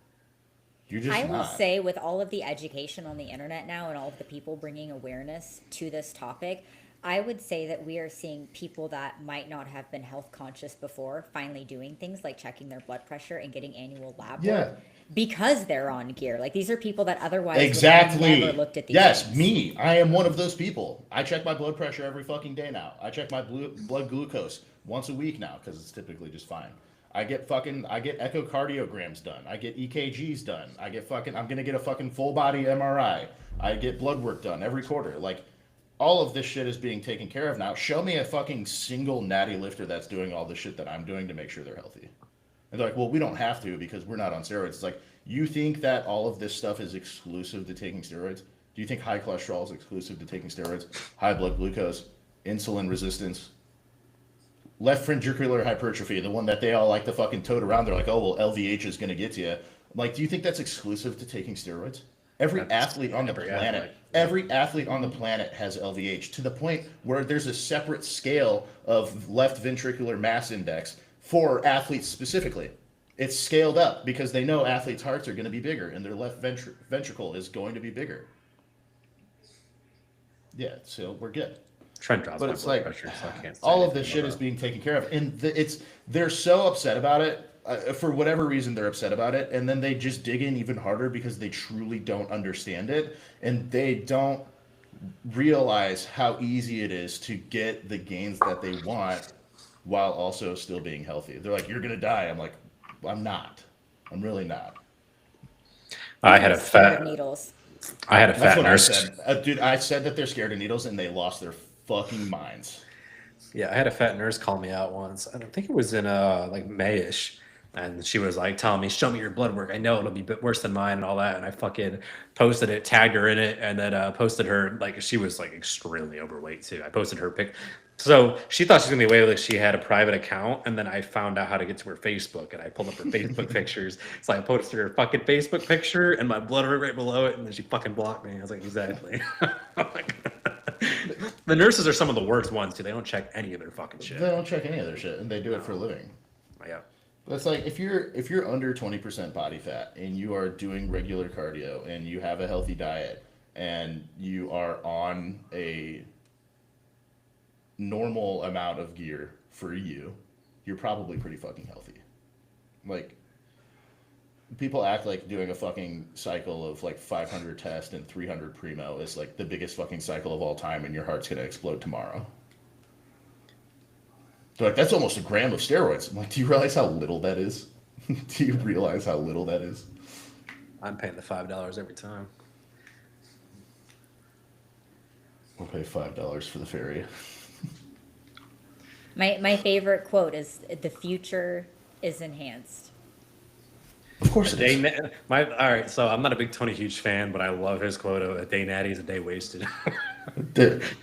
You're just
I will
not.
say, with all of the education on the internet now and all of the people bringing awareness to this topic, I would say that we are seeing people that might not have been health conscious before finally doing things like checking their blood pressure and getting annual lab
Yeah.
work because they're on gear. Like these are people that otherwise would have
Exactly.
never looked at these
Yes,
things.
me. I am one of those people. I check my blood pressure every fucking day now. I check my blood glucose once a week now because it's typically just fine. I get echocardiograms done. I get EKGs done. I'm gonna get a fucking full body MRI. I get blood work done every quarter. Like, all of this shit is being taken care of now. Show me a fucking single natty lifter that's doing all the shit that I'm doing to make sure they're healthy. And they're like, well, we don't have to because we're not on steroids. It's like, you think that all of this stuff is exclusive to taking steroids? Do you think high cholesterol is exclusive to taking steroids? High blood glucose, insulin resistance, left ventricular hypertrophy, the one that they all like to fucking tote around. They're like, oh, well, LVH is going to get to you. Like, do you think that's exclusive to taking steroids? Every
That's
athlete on the
every
planet,
athlete.
every athlete on the planet has LVH to the point where there's a separate scale of left ventricular mass index for athletes specifically. It's scaled up because they know athletes' hearts are going to be bigger and their left ventricle is going to be bigger. Yeah, so we're good.
Trent drops
But
my
it's
blood
like
pressure, so I can't say
all of
anything
this shit
about
is
it.
being taken care of, and they're so upset about it for whatever reason they're upset about it, and then they just dig in even harder because they truly don't understand it, and they don't realize how easy it is to get the gains that they want while also still being healthy. They're like, "You're gonna die." I'm like, "I'm not. I'm really not."
I had a
Scared of
fat,
needles.
I had a
That's
fat
what I
nurse.
said, dude. I said that they're scared of needles, and they lost their fucking minds.
Yeah, I had a fat nurse call me out once. I don't think it was in like Mayish, and she was like telling me, "Show me your blood work. I know it'll be worse than mine and all that." And I fucking posted it, tagged her in it, and then posted her like she was like extremely overweight too. I posted her pic. So she thought she was gonna be away like she had a private account, and then I found out how to get to her Facebook, and I pulled up her Facebook pictures. So I posted her fucking Facebook picture and my blood work right below it, and then she fucking blocked me. I was like, exactly. The nurses are some of the worst ones too. They don't check any of their fucking shit.
They don't check any of their shit, and they do it for a living.
Yeah.
But it's like if you're under 20% body fat and you are doing regular cardio and you have a healthy diet and you are on a normal amount of gear for you, you're probably pretty fucking healthy. Like people act like doing a fucking cycle of like 500 test and 300 primo is like the biggest fucking cycle of all time and your heart's going to explode tomorrow. They're like, that's almost a gram of steroids. I'm like, do you realize how little that is? Do you realize how little that is?
I'm paying the $5 every time.
We'll pay $5 for the ferry.
My favorite quote is the future is enhanced.
Of course it is.
All right, so I'm not a big Tony Huge fan, but I love his quote of "A day natty is a day wasted."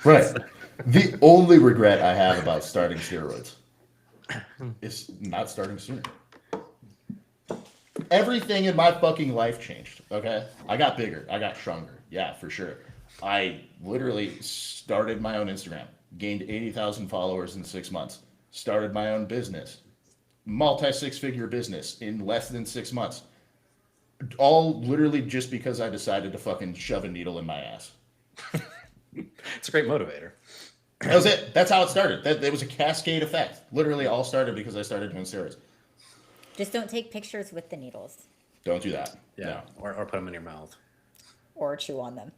Right. The only regret I have about starting steroids is not starting sooner. Everything in my fucking life changed, okay? I got bigger. I got stronger. Yeah, for sure. I literally started my own Instagram, gained 80,000 followers in 6 months, started my own business, multi-six-figure business in less than 6 months. All literally just because I decided to fucking shove a needle in my ass.
It's a great motivator.
That was it. That's how it started. That it was a cascade effect. Literally all started because I started doing steroids.
Just don't take pictures with the needles
Don't do that.
Yeah,
No.
or put them in your mouth.
or chew on them.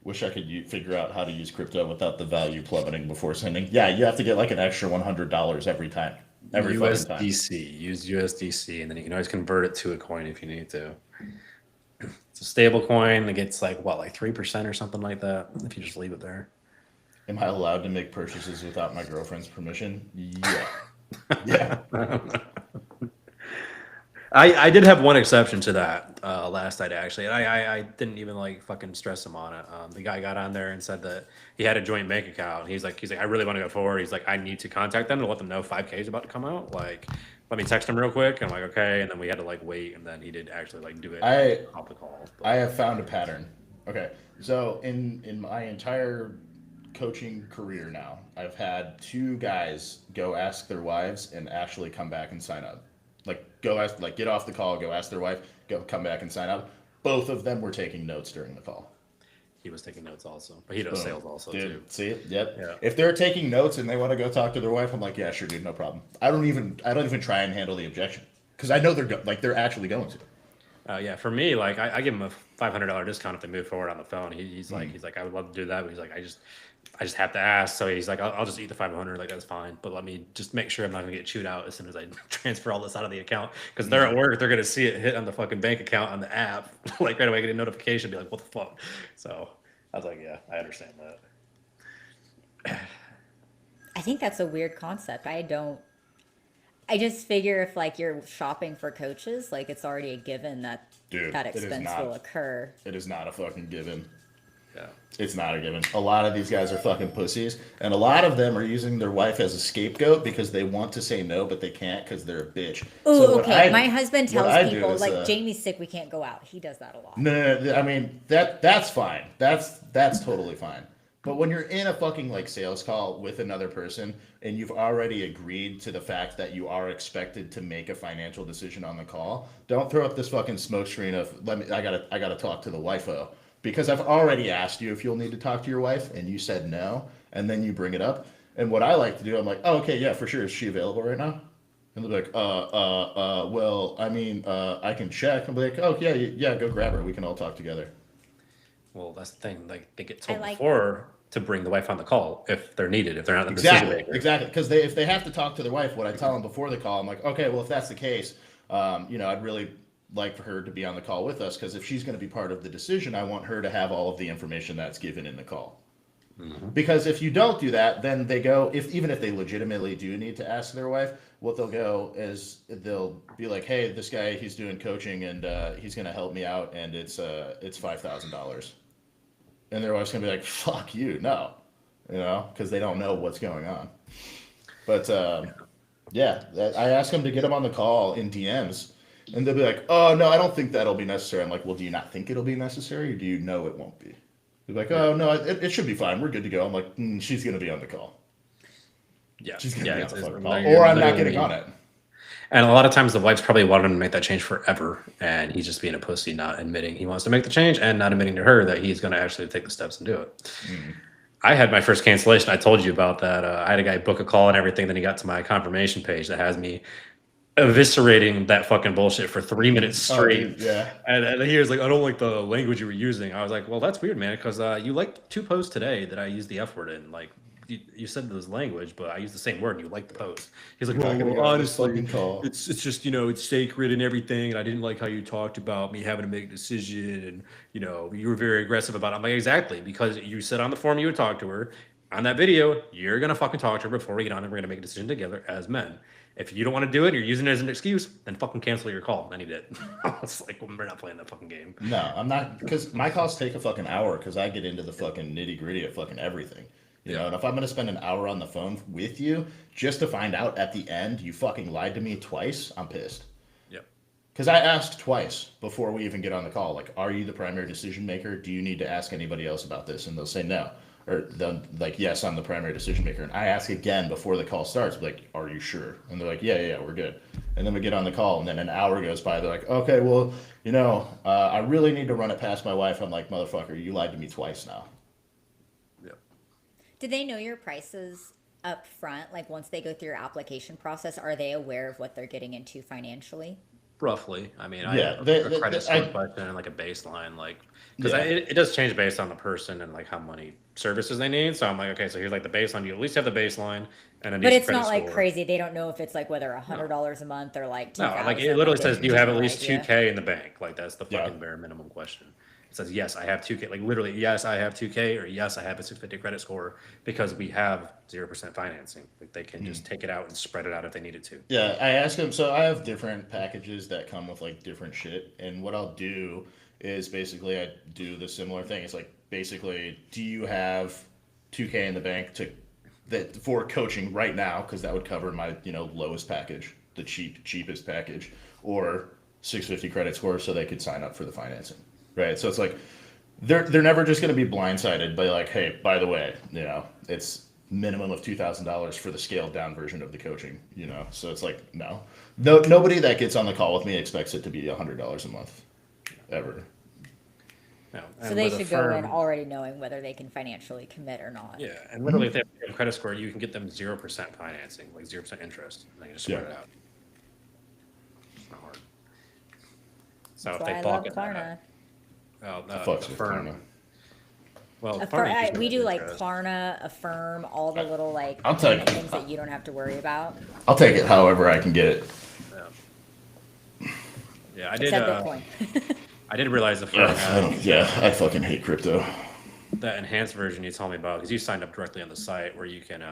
Wish I could figure out how to use crypto without the value plummeting before sending. Yeah, you have to get like an extra $100 every time. Every fucking time.
USDC. Use USDC, and then you can always convert it to a coin if you need to. It's a stable coin that gets like 3% or something like that if you just leave it there.
Am I allowed to make purchases without my girlfriend's permission? Yeah. Yeah.
I did have one exception to that last night actually, and I didn't even fucking stress him on it. The guy got on there and said that he had a joint bank account. He's like I really want to go forward. He's like, I need to contact them to let them know 5K is about to come out. Like, let me text him real quick. And I'm like, okay. And then we had to wait, and then he did actually do it off the call. But,
I have found a pattern. Okay. So in my entire coaching career now, I've had 2 guys go ask their wives and actually come back and sign up. Go ask, get off the call, go ask their wife, come back and sign up. Both of them were taking notes during the call.
he was taking notes also, but he does sales also
Dude,
too.
see it? Yep.
Yeah.
If they're taking notes and they want to go talk to their wife, I'm like, yeah, sure, dude, no problem. I don't even try and handle the objection because I know they're actually going to.
Yeah, for me, I give him a $500 discount if they move forward on the phone. He's like, I would love to do that, but he's like, I just have to ask. So he's like, I'll just eat the 500. Like, that's fine. But let me just make sure I'm not gonna get chewed out as soon as I transfer all this out of the account. Because they're at work, they're gonna see it hit on the fucking bank account on the app. Right away, get a notification, be like, what the fuck? So I was like, yeah, I understand that.
I think that's a weird concept. I just figure if you're shopping for coaches, it's already a given that
Dude,
that
it is
expense
not.
will occur.
It is not a fucking given.
Yeah.
It's not a given. A lot of these guys are fucking pussies, and a lot of them are using their wife as a scapegoat because they want to say no, but they can't because they're a bitch.
Oh,
what
okay. My husband
what
tells
I do
people
is,
like Jamie's sick, we can't go out. He does that a lot.
no. I mean that's fine. That's totally fine. But when you're in a fucking like sales call with another person and you've already agreed to the fact that you are expected to make a financial decision on the call, don't throw up this fucking smoke screen of I gotta talk to the wifo. Because I've already asked you if you'll need to talk to your wife and you said no, and then you bring it up. And what I like to do, I'm like, oh, okay, yeah, for sure. Is she available right now? And they'll be like, well, I mean, I can check. And be like, oh, yeah, go grab her. We can all talk together.
Well, that's the thing. Like they get told
like
before to bring the wife on the call if they're needed, if they're not the decision maker.
Exactly. Because if they have to talk to their wife, what I tell them before the call, I'm like, okay, well, if that's the case, I'd really like for her to be on the call with us because if she's going to be part of the decision, I want her to have all of the information that's given in the call. Mm-hmm. Because if you don't do that, then they go, even if they legitimately do need to ask their wife, what they'll go is they'll be like, hey, this guy, he's doing coaching and he's going to help me out and it's $5,000. And their wife's going to be like, fuck you, no, because they don't know what's going on. But yeah, I ask them to get them on the call in DMs. And they'll be like, oh, no, I don't think that'll be necessary. I'm like, well, do you not think it'll be necessary or do you know it won't be? They're like, oh, no, it should be fine. We're good to go. I'm like, she's going to be on the call.
Yeah.
She's going to be on the fucking call.
Like,
Or I'm not getting on it.
And a lot of times the wife's probably wanted him to make that change forever. And he's just being a pussy, not admitting he wants to make the change and not admitting to her that he's going to actually take the steps and do it. Mm-hmm. I had my first cancellation. I told you about that. I had a guy book a call and everything. Then he got to my confirmation page that has me eviscerating that fucking bullshit for 3 minutes straight.
Oh, dude, yeah.
And he was like, I don't like the language you were using. I was like, well, that's weird, man, because you liked 2 posts today that I used the F word in. Like, you said this language, but I used the same word and you liked the post. He's like, well, honestly, it's just, it's sacred and everything. And I didn't like how you talked about me having to make a decision. And, you were very aggressive about it. I'm like, exactly, because you said on the forum you would talk to her. On that video, you're going to fucking talk to her before we get on and we're going to make a decision together as men. If you don't want to do it, you're using it as an excuse, then fucking cancel your call. And he did. I was like, well, we're not playing that fucking game.
No, I'm not, because my calls take a fucking hour because I get into the fucking nitty gritty of fucking everything. And if I'm going to spend an hour on the phone with you just to find out at the end you fucking lied to me twice, I'm pissed.
Yep.
Because I asked twice before we even get on the call, like, are you the primary decision maker? Do you need to ask anybody else about this? And they'll say no. Or they'll like, yes, I'm the primary decision maker. And I ask again before the call starts, like, are you sure? And they're like, yeah, we're good. And then we get on the call and then an hour goes by. They're like, okay, well, I really need to run it past my wife. I'm like, motherfucker, you lied to me twice now.
Yep.
Do they know your prices up front? Like once they go through your application process, are they aware of what they're getting into financially?
Roughly. I mean, I
Yeah,
have a credit score question and like a baseline, like, because it does change based on the person and like how many services they need. So I'm like, okay, so here's like the baseline. You at least have the baseline and a
But it's
credit
not like
score.
Crazy. They don't know if it's like whether $100 a month or like
No, like it
2,000.
literally says, do you have at
No
least
idea.
2K in the bank? Like that's the
Yeah.
fucking bare minimum question. It says, yes, I have 2K. Like literally, yes, I have 2K, or yes, I have a 650 credit score because we have 0% financing. Like they can just take it out and spread it out if they needed to.
Yeah, I ask them. So I have different packages that come with like different shit, and what I'll do is basically I do the similar thing. It's like basically, do you have 2K in the bank for coaching right now? Because that would cover my lowest package, the cheapest package, or 650 credit score, so they could sign up for the financing, right? So it's like they're never just going to be blindsided by like, hey, by the way, it's minimum of $2,000 for the scaled down version of the coaching, So it's like no, nobody that gets on the call with me expects it to be $100 a month, ever.
No.
So
And
they
with a
should go in
firm-
already knowing whether they can financially commit or not.
Yeah, and literally, if they have a credit score, you can get them 0% financing, like 0% interest, and they just spread
Yeah.
it out. It's not hard. So
That's
if
why
they
I
balk
love
at that,
Klarna.
well,
Fucks
the
with
firm.
Klarna.
Well,
Affirm,
usually
we
has
do like
interest.
Klarna, Affirm, all the little like
I'll tell you.
payment things that you don't have to worry about.
I'll take it however I can get it.
Yeah, I did.
Except Bitcoin.
I did realize the firm had
I fucking hate crypto.
that enhanced version you told me about because you signed up directly on the site where you can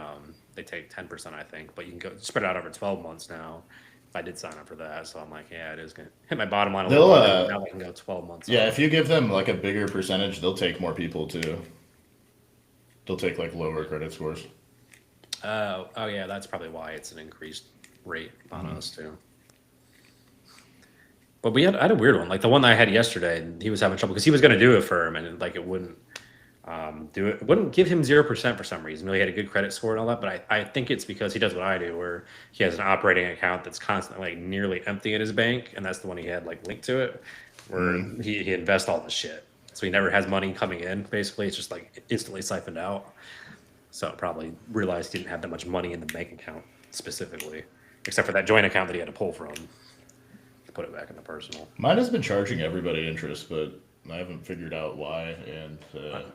they take 10%, I think, but you can go spread it out over 12 months now. I did sign up for that, so I'm like, yeah, it is gonna hit my bottom line a
They'll,
little bit. Now I can go 12 months.
Yeah,
off.
if you give them like a bigger percentage, they'll take more people too. They'll take like lower credit scores.
Oh yeah, that's probably why it's an increased rate on us too. But I had a weird one, like the one that I had yesterday. And he was having trouble because he was going to do a firm, and like it wouldn't do it. It wouldn't give him 0% for some reason. He had a good credit score and all that, but I think it's because he does what I do, where he has an operating account that's constantly like nearly empty at his bank, and that's the one he had like linked to it, where he invests all the shit. So he never has money coming in. Basically, it's just like instantly siphoned out. So probably realized he didn't have that much money in the bank account specifically, except for that joint account that he had to pull from to put it back in the personal.
Mine has been charging everybody interest, but I haven't figured out why. And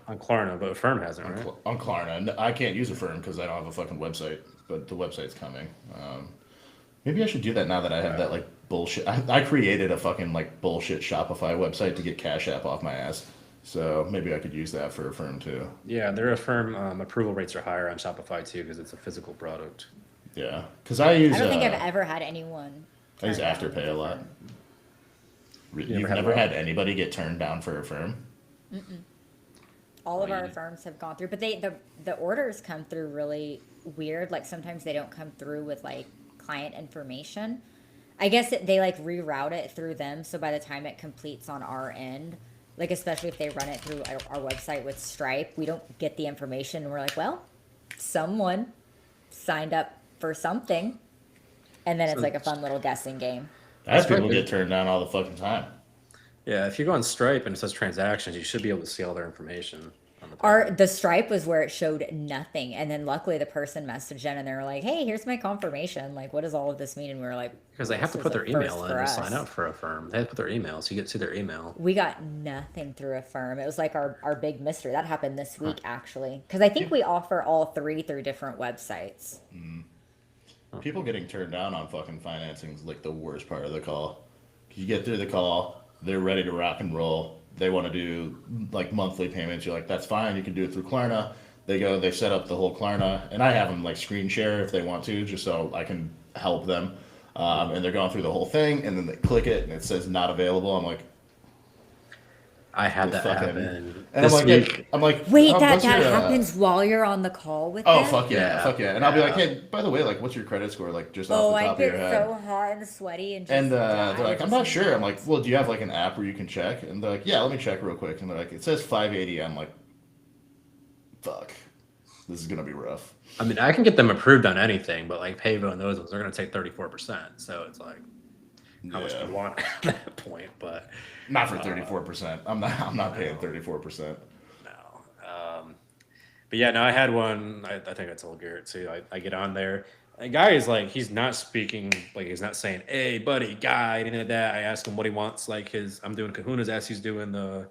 On Klarna, but Affirm hasn't, right?
on Klarna, I can't use Affirm because I don't have a fucking website, but the website's coming. Maybe I should do that now that I have that like bullshit. I created a fucking like bullshit Shopify website to get Cash App off my ass. So maybe I could use that for Affirm too.
Yeah, their Affirm approval rates are higher on Shopify too because it's a physical product.
Yeah, because I use.
I don't think I've ever had anyone.
I use
turn down
Afterpay a lot. You've
never had
never
what?
had anybody get turned down for Affirm?
All of our
you-
firms have gone through, but the orders come through really weird. Like sometimes they don't come through with like client information. I guess they like reroute it through them, so by the time it completes on our end, like especially if they run it through our website with Stripe, we don't get the information, and we're like, well, someone signed up for something, and then it's
So-
like a fun little guessing game.
I have
That's
people
right.
get turned down all the fucking time.
Yeah, if you go on Stripe and it says transactions, you should be able to see all their information on the
The Stripe was where it showed nothing, and then luckily the person messaged in and they were like, "Hey, here's my confirmation. Like, what does all of this mean?" And we were like,
because they have to
"This
put
is
their
a first
email in
for
to
us."
sign up for Affirm. They have to put their email, so you get to see their email.
We got nothing through Affirm. It was like our big mystery that happened this week actually, because I think we offer all three through different websites.
People getting turned down on fucking financing is like the worst part of the call. You get through the call, they're ready to rock and roll. They want to do like monthly payments. You're like, that's fine. You can do it through Klarna. They set up the whole Klarna, and I have them like screen share if they want to, just so I can help them. And they're going through the whole thing, and then they click it, and it says not available. I'm like,
I had that
fucking-
happen
and
this
I'm like,
week.
Wait,
oh,
that
what's your,
happens while you're on the call with
Oh
them?
fuck yeah,
Yeah.
fuck yeah! And I'll be like,
Yeah.
hey, by the way, like, what's your credit score? Like, just
Oh,
off the
I
top of your
get
head.
so hot and sweaty and just
And
die
they're like, I'm
just
not sure. I'm like, well, do you have like an app where you can check? And they're like, yeah, let me check real quick. And they're like, it says 580. I'm like, fuck, this is gonna be rough.
I mean, I can get them approved on anything, but like Payvo and those ones, they're going to take 34%. So it's like, how much do you want at that point? But
Not for 34%. I'm not paying 34%.
no. But yeah, no, I had one. I think I told Garrett too. I get on there. The guy is like, he's not speaking, like, he's not saying, hey, buddy, guy, anything like that. I ask him what he wants, like, I'm doing kahunas as he's doing the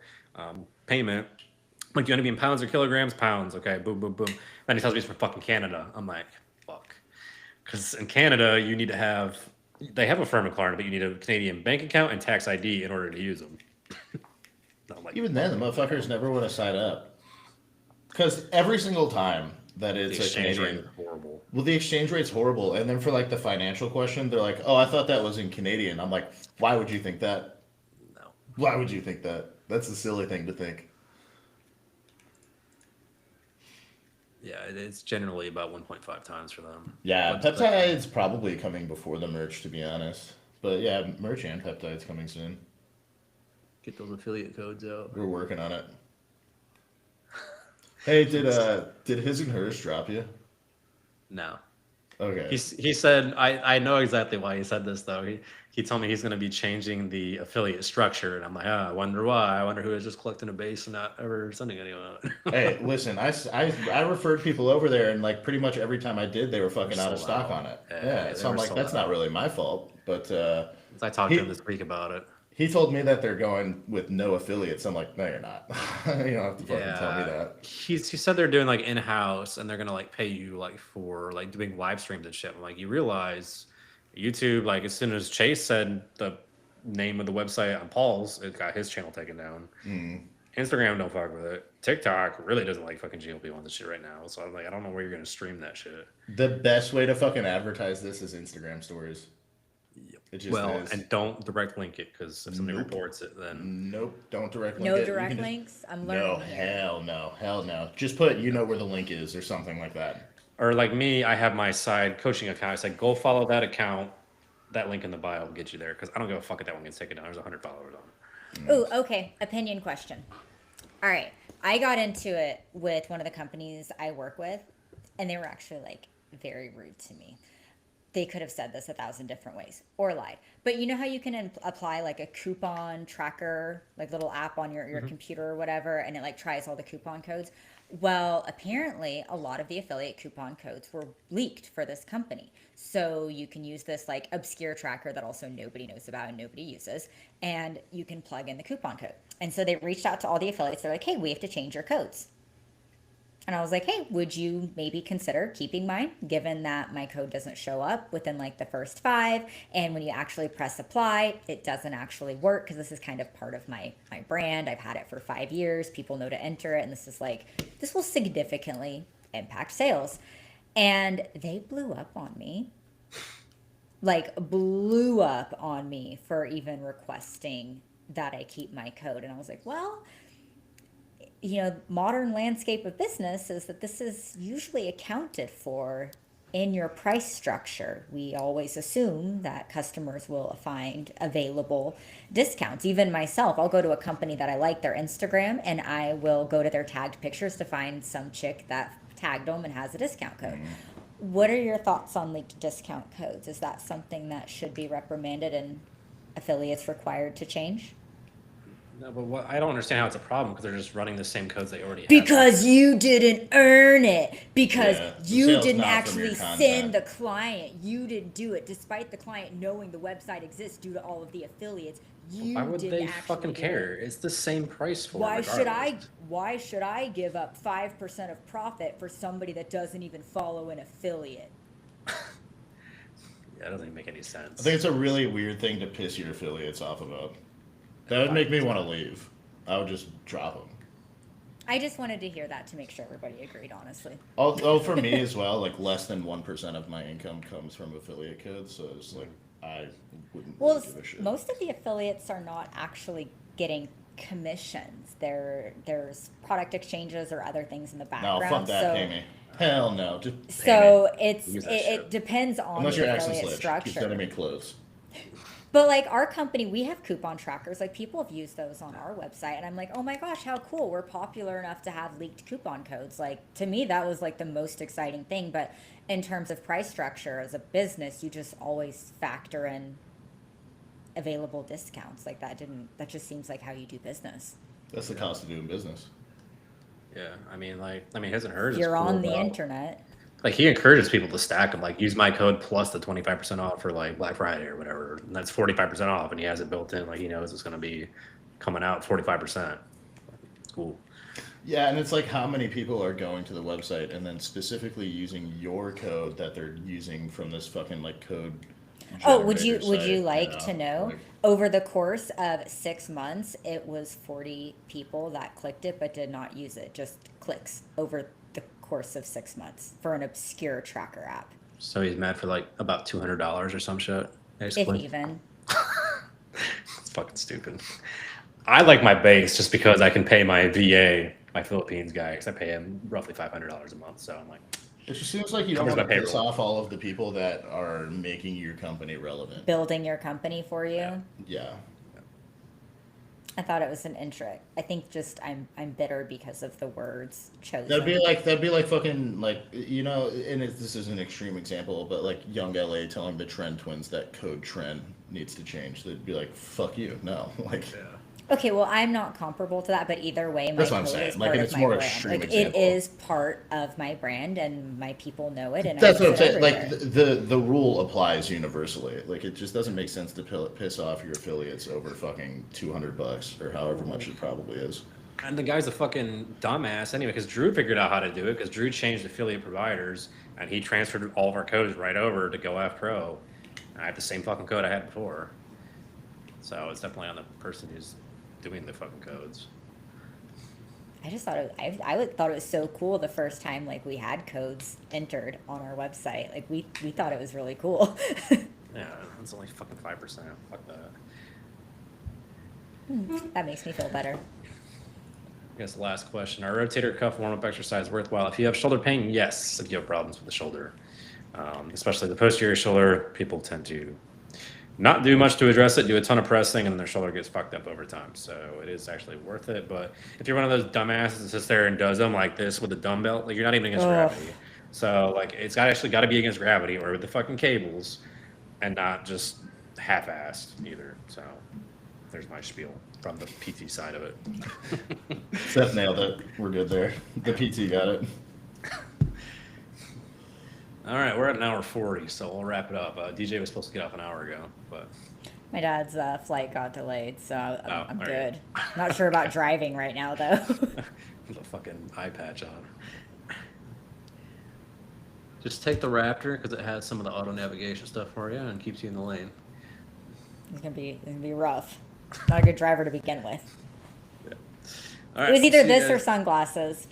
payment. I'm like, do you want to be in pounds or kilograms? Pounds. Okay, boom, boom, boom. Then he tells me he's from fucking Canada. I'm like, fuck. Because in Canada, you need to have, they have a firm in Klarna, but you need a Canadian bank account and tax ID in order to use them. I'm like,
Even then, the motherfuckers never want to sign up. Because every single time that
the
it's a
exchange rate
Canadian,
is horrible.
well, the exchange rate's horrible. And then for like the financial question, they're like, oh, I thought that was in Canadian. I'm like, why would you think that?
No.
Why would you think that? That's a silly thing to think.
Yeah, it's generally about 1.5 times for them.
Yeah,
What's the-
peptide's probably coming before the merch, to be honest. But yeah, merch and peptide's coming soon.
Get those affiliate codes out.
We're working on it. Hey, did his and hers drop you?
No.
Okay.
He said, I know exactly why he said this, though. He told me he's going to be changing the affiliate structure. And I'm like, I wonder why. I wonder who is just collecting a base and not ever sending anyone out.
Hey, listen, I referred people over there, and like pretty much every time I did, they were fucking out of
Sold
stock
out.
on it.
Yeah,
Yeah,
they
so I'm
were
like,
sold
that's not
out.
really my fault. But
I talked
He-
to him this week about it.
he told me that they're going with no affiliates. I'm like, no, you're not. You don't have to fucking tell me that.
He said they're doing like in-house and they're gonna like pay you like for like doing live streams and shit. I'm like, you realize YouTube, like as soon as Chase said the name of the website on Paul's, it got his channel taken down. Instagram don't fuck with it. TikTok really doesn't like fucking GLP on this shit right now. So I'm like, I don't know where you're gonna stream that shit.
The best way to fucking advertise this is Instagram stories. It just
Well,
is.
and don't direct link it because if somebody
Nope.
reports it, then
Nope, don't direct link
No
it. You
direct
can just-
links. I'm
No,
learning here.
hell no, hell no. Just put you know where the link is or something like that.
or like me, I have my side coaching account. It's like go follow that account. That link in the bio will get you there because I don't give a fuck if that one gets taken down. There's 100 followers on it.
Ooh, okay. Opinion question. All right. I got into it with one of the companies I work with, and they were actually like very rude to me. They could have said this 1,000 different ways or lied. But you know how you can apply like a coupon tracker, like little app on your computer or whatever, and it like tries all the coupon codes? Well, apparently a lot of the affiliate coupon codes were leaked for this company. So you can use this like obscure tracker that also nobody knows about and nobody uses, and you can plug in the coupon code. And so they reached out to all the affiliates. They're like, hey, we have to change your codes. And I was like, hey, would you maybe consider keeping mine, given that my code doesn't show up within like the first 5, and when you actually press apply, it doesn't actually work because this is kind of part of my brand. I've had it for 5 years. People know to enter it, and this is like, this will significantly impact sales. And they blew up on me, like blew up on me for even requesting that I keep my code. And I was like, well, you know, modern landscape of business is that this is usually accounted for in your price structure. We always assume that customers will find available discounts. Even myself, I'll go to a company that I like their Instagram and I will go to their tagged pictures to find some chick that tagged them and has a discount code. What are your thoughts on leaked discount codes? Is that something that should be reprimanded and affiliates required to change?
No, but what, I don't understand how it's a problem because they're just running the same codes they already have.
Because you didn't earn it. Because
Yeah, the
you
sale's
didn't
not from your
actually
content.
send the client. You didn't do it, despite the client knowing the website exists due to all of the affiliates. You
Why would
didn't
they
actually
fucking
do
care?
it.
It's the same price for
Why
them
should I?
regardless.
Why should I give up 5% of profit for somebody that doesn't even follow an affiliate?
Yeah, that doesn't even make any sense.
I think it's a really weird thing to piss your affiliates off about. That would make me want to leave. I would just drop them.
I just wanted to hear that to make sure everybody agreed, honestly.
Although for me as well, like less than 1% of my income comes from affiliate codes, so it's like I wouldn't
Well,
really give a shit.
most of the affiliates are not actually getting commissions. There's product exchanges or other things in the
No,
background.
fuck that,
so,
pay me. Hell no, just pay me.
so it's
Use that
it
shit.
depends on
Unless
the
you're Axel
affiliate
Sledge, keep
structure.
sending me clothes.
But like our company, we have coupon trackers. Like people have used those on our website, and I'm like, oh my gosh, how cool! We're popular enough to have leaked coupon codes. Like to me, that was like the most exciting thing. But in terms of price structure as a business, you just always factor in available discounts. Like that just seems like how you do business.
That's the cost of doing business.
Yeah, I mean, his and hers.
If
is
you're
cool
on the
about-
internet.
Like he encourages people to stack them. Like use my code plus the 25% off for like Black Friday or whatever. And that's 45% off, and he has it built in. Like he knows it's going to be coming out 45%. It's cool.
Yeah, and it's like how many people are going to the website and then specifically using your code that they're using from this fucking like code.
Oh, would you
generator site,
like to know?
Like,
Over the course of 6 months, it was 40 people that clicked it but did not use it. Just clicks over the course of 6 months for an obscure tracker app,
So he's mad for like about $200 or some shit.
if
Basically.
even.
It's fucking stupid. I like my base just because I can pay my VA, my Philippines guy, because I pay him roughly $500 a month. So I'm like,
it just seems like you don't
Covers
want to
my
piss
payroll.
off all of the people that are making your company relevant.
Building your company for you.
Yeah.
Yeah.
I thought it was an intro. I think just I'm bitter because of the words chosen.
That'd be like fucking like you know, and this is an extreme example, but like Young LA telling the Trend Twins that code Trend needs to change. They'd be like, "Fuck you, no!" Like,
Okay, well, I'm not comparable to that, but either way, my
That's what I'm
code
saying.
is
Like,
part
it's
of my
more
brand.
extreme
Like
example.
it is part of my brand, and my people know it. And
that's
I
what I'm
use it
saying. Like
everywhere.
the rule applies universally. Like it just doesn't make sense to piss off your affiliates over fucking $200 or however much it probably is.
and the guy's a fucking dumbass anyway, because Drew figured out how to do it, because Drew changed affiliate providers, and he transferred all of our codes right over to GoAF Pro. And I have the same fucking code I had before. So it's definitely on the person who's doing the fucking codes.
I just thought thought it was so cool the first time like we had codes entered on our website. Like we thought it was really cool.
Yeah, it's only fucking 5%. 100%. Fuck that.
That makes me feel better.
I guess the last question. Are rotator cuff warm-up exercise worthwhile? If you have shoulder pain, yes. If you have problems with the shoulder, especially the posterior shoulder, people tend to not do much to address it, do a ton of pressing, and their shoulder gets fucked up over time. So it is actually worth it. But if you're one of those dumbasses that sits there and does them like this with a dumbbell, like you're not even against gravity. So like it's got to be against gravity or with the fucking cables, and not just half-assed either. So there's my spiel from the PT side of it.
Seth nailed it. We're good there. The PT got it.
All right, we're at an hour 40, so we'll wrap it up. DJ was supposed to get off an hour ago, but
My dad's flight got delayed, so I'm
all
good.
right.
Not sure about driving right now, though.
with a fucking eye patch on. Just take the Raptor because it has some of the auto navigation stuff for you and keeps you in the lane.
It's gonna be rough. Not a good driver to begin with.
Yeah. All right,
It was either
see you
this or
guys.
sunglasses.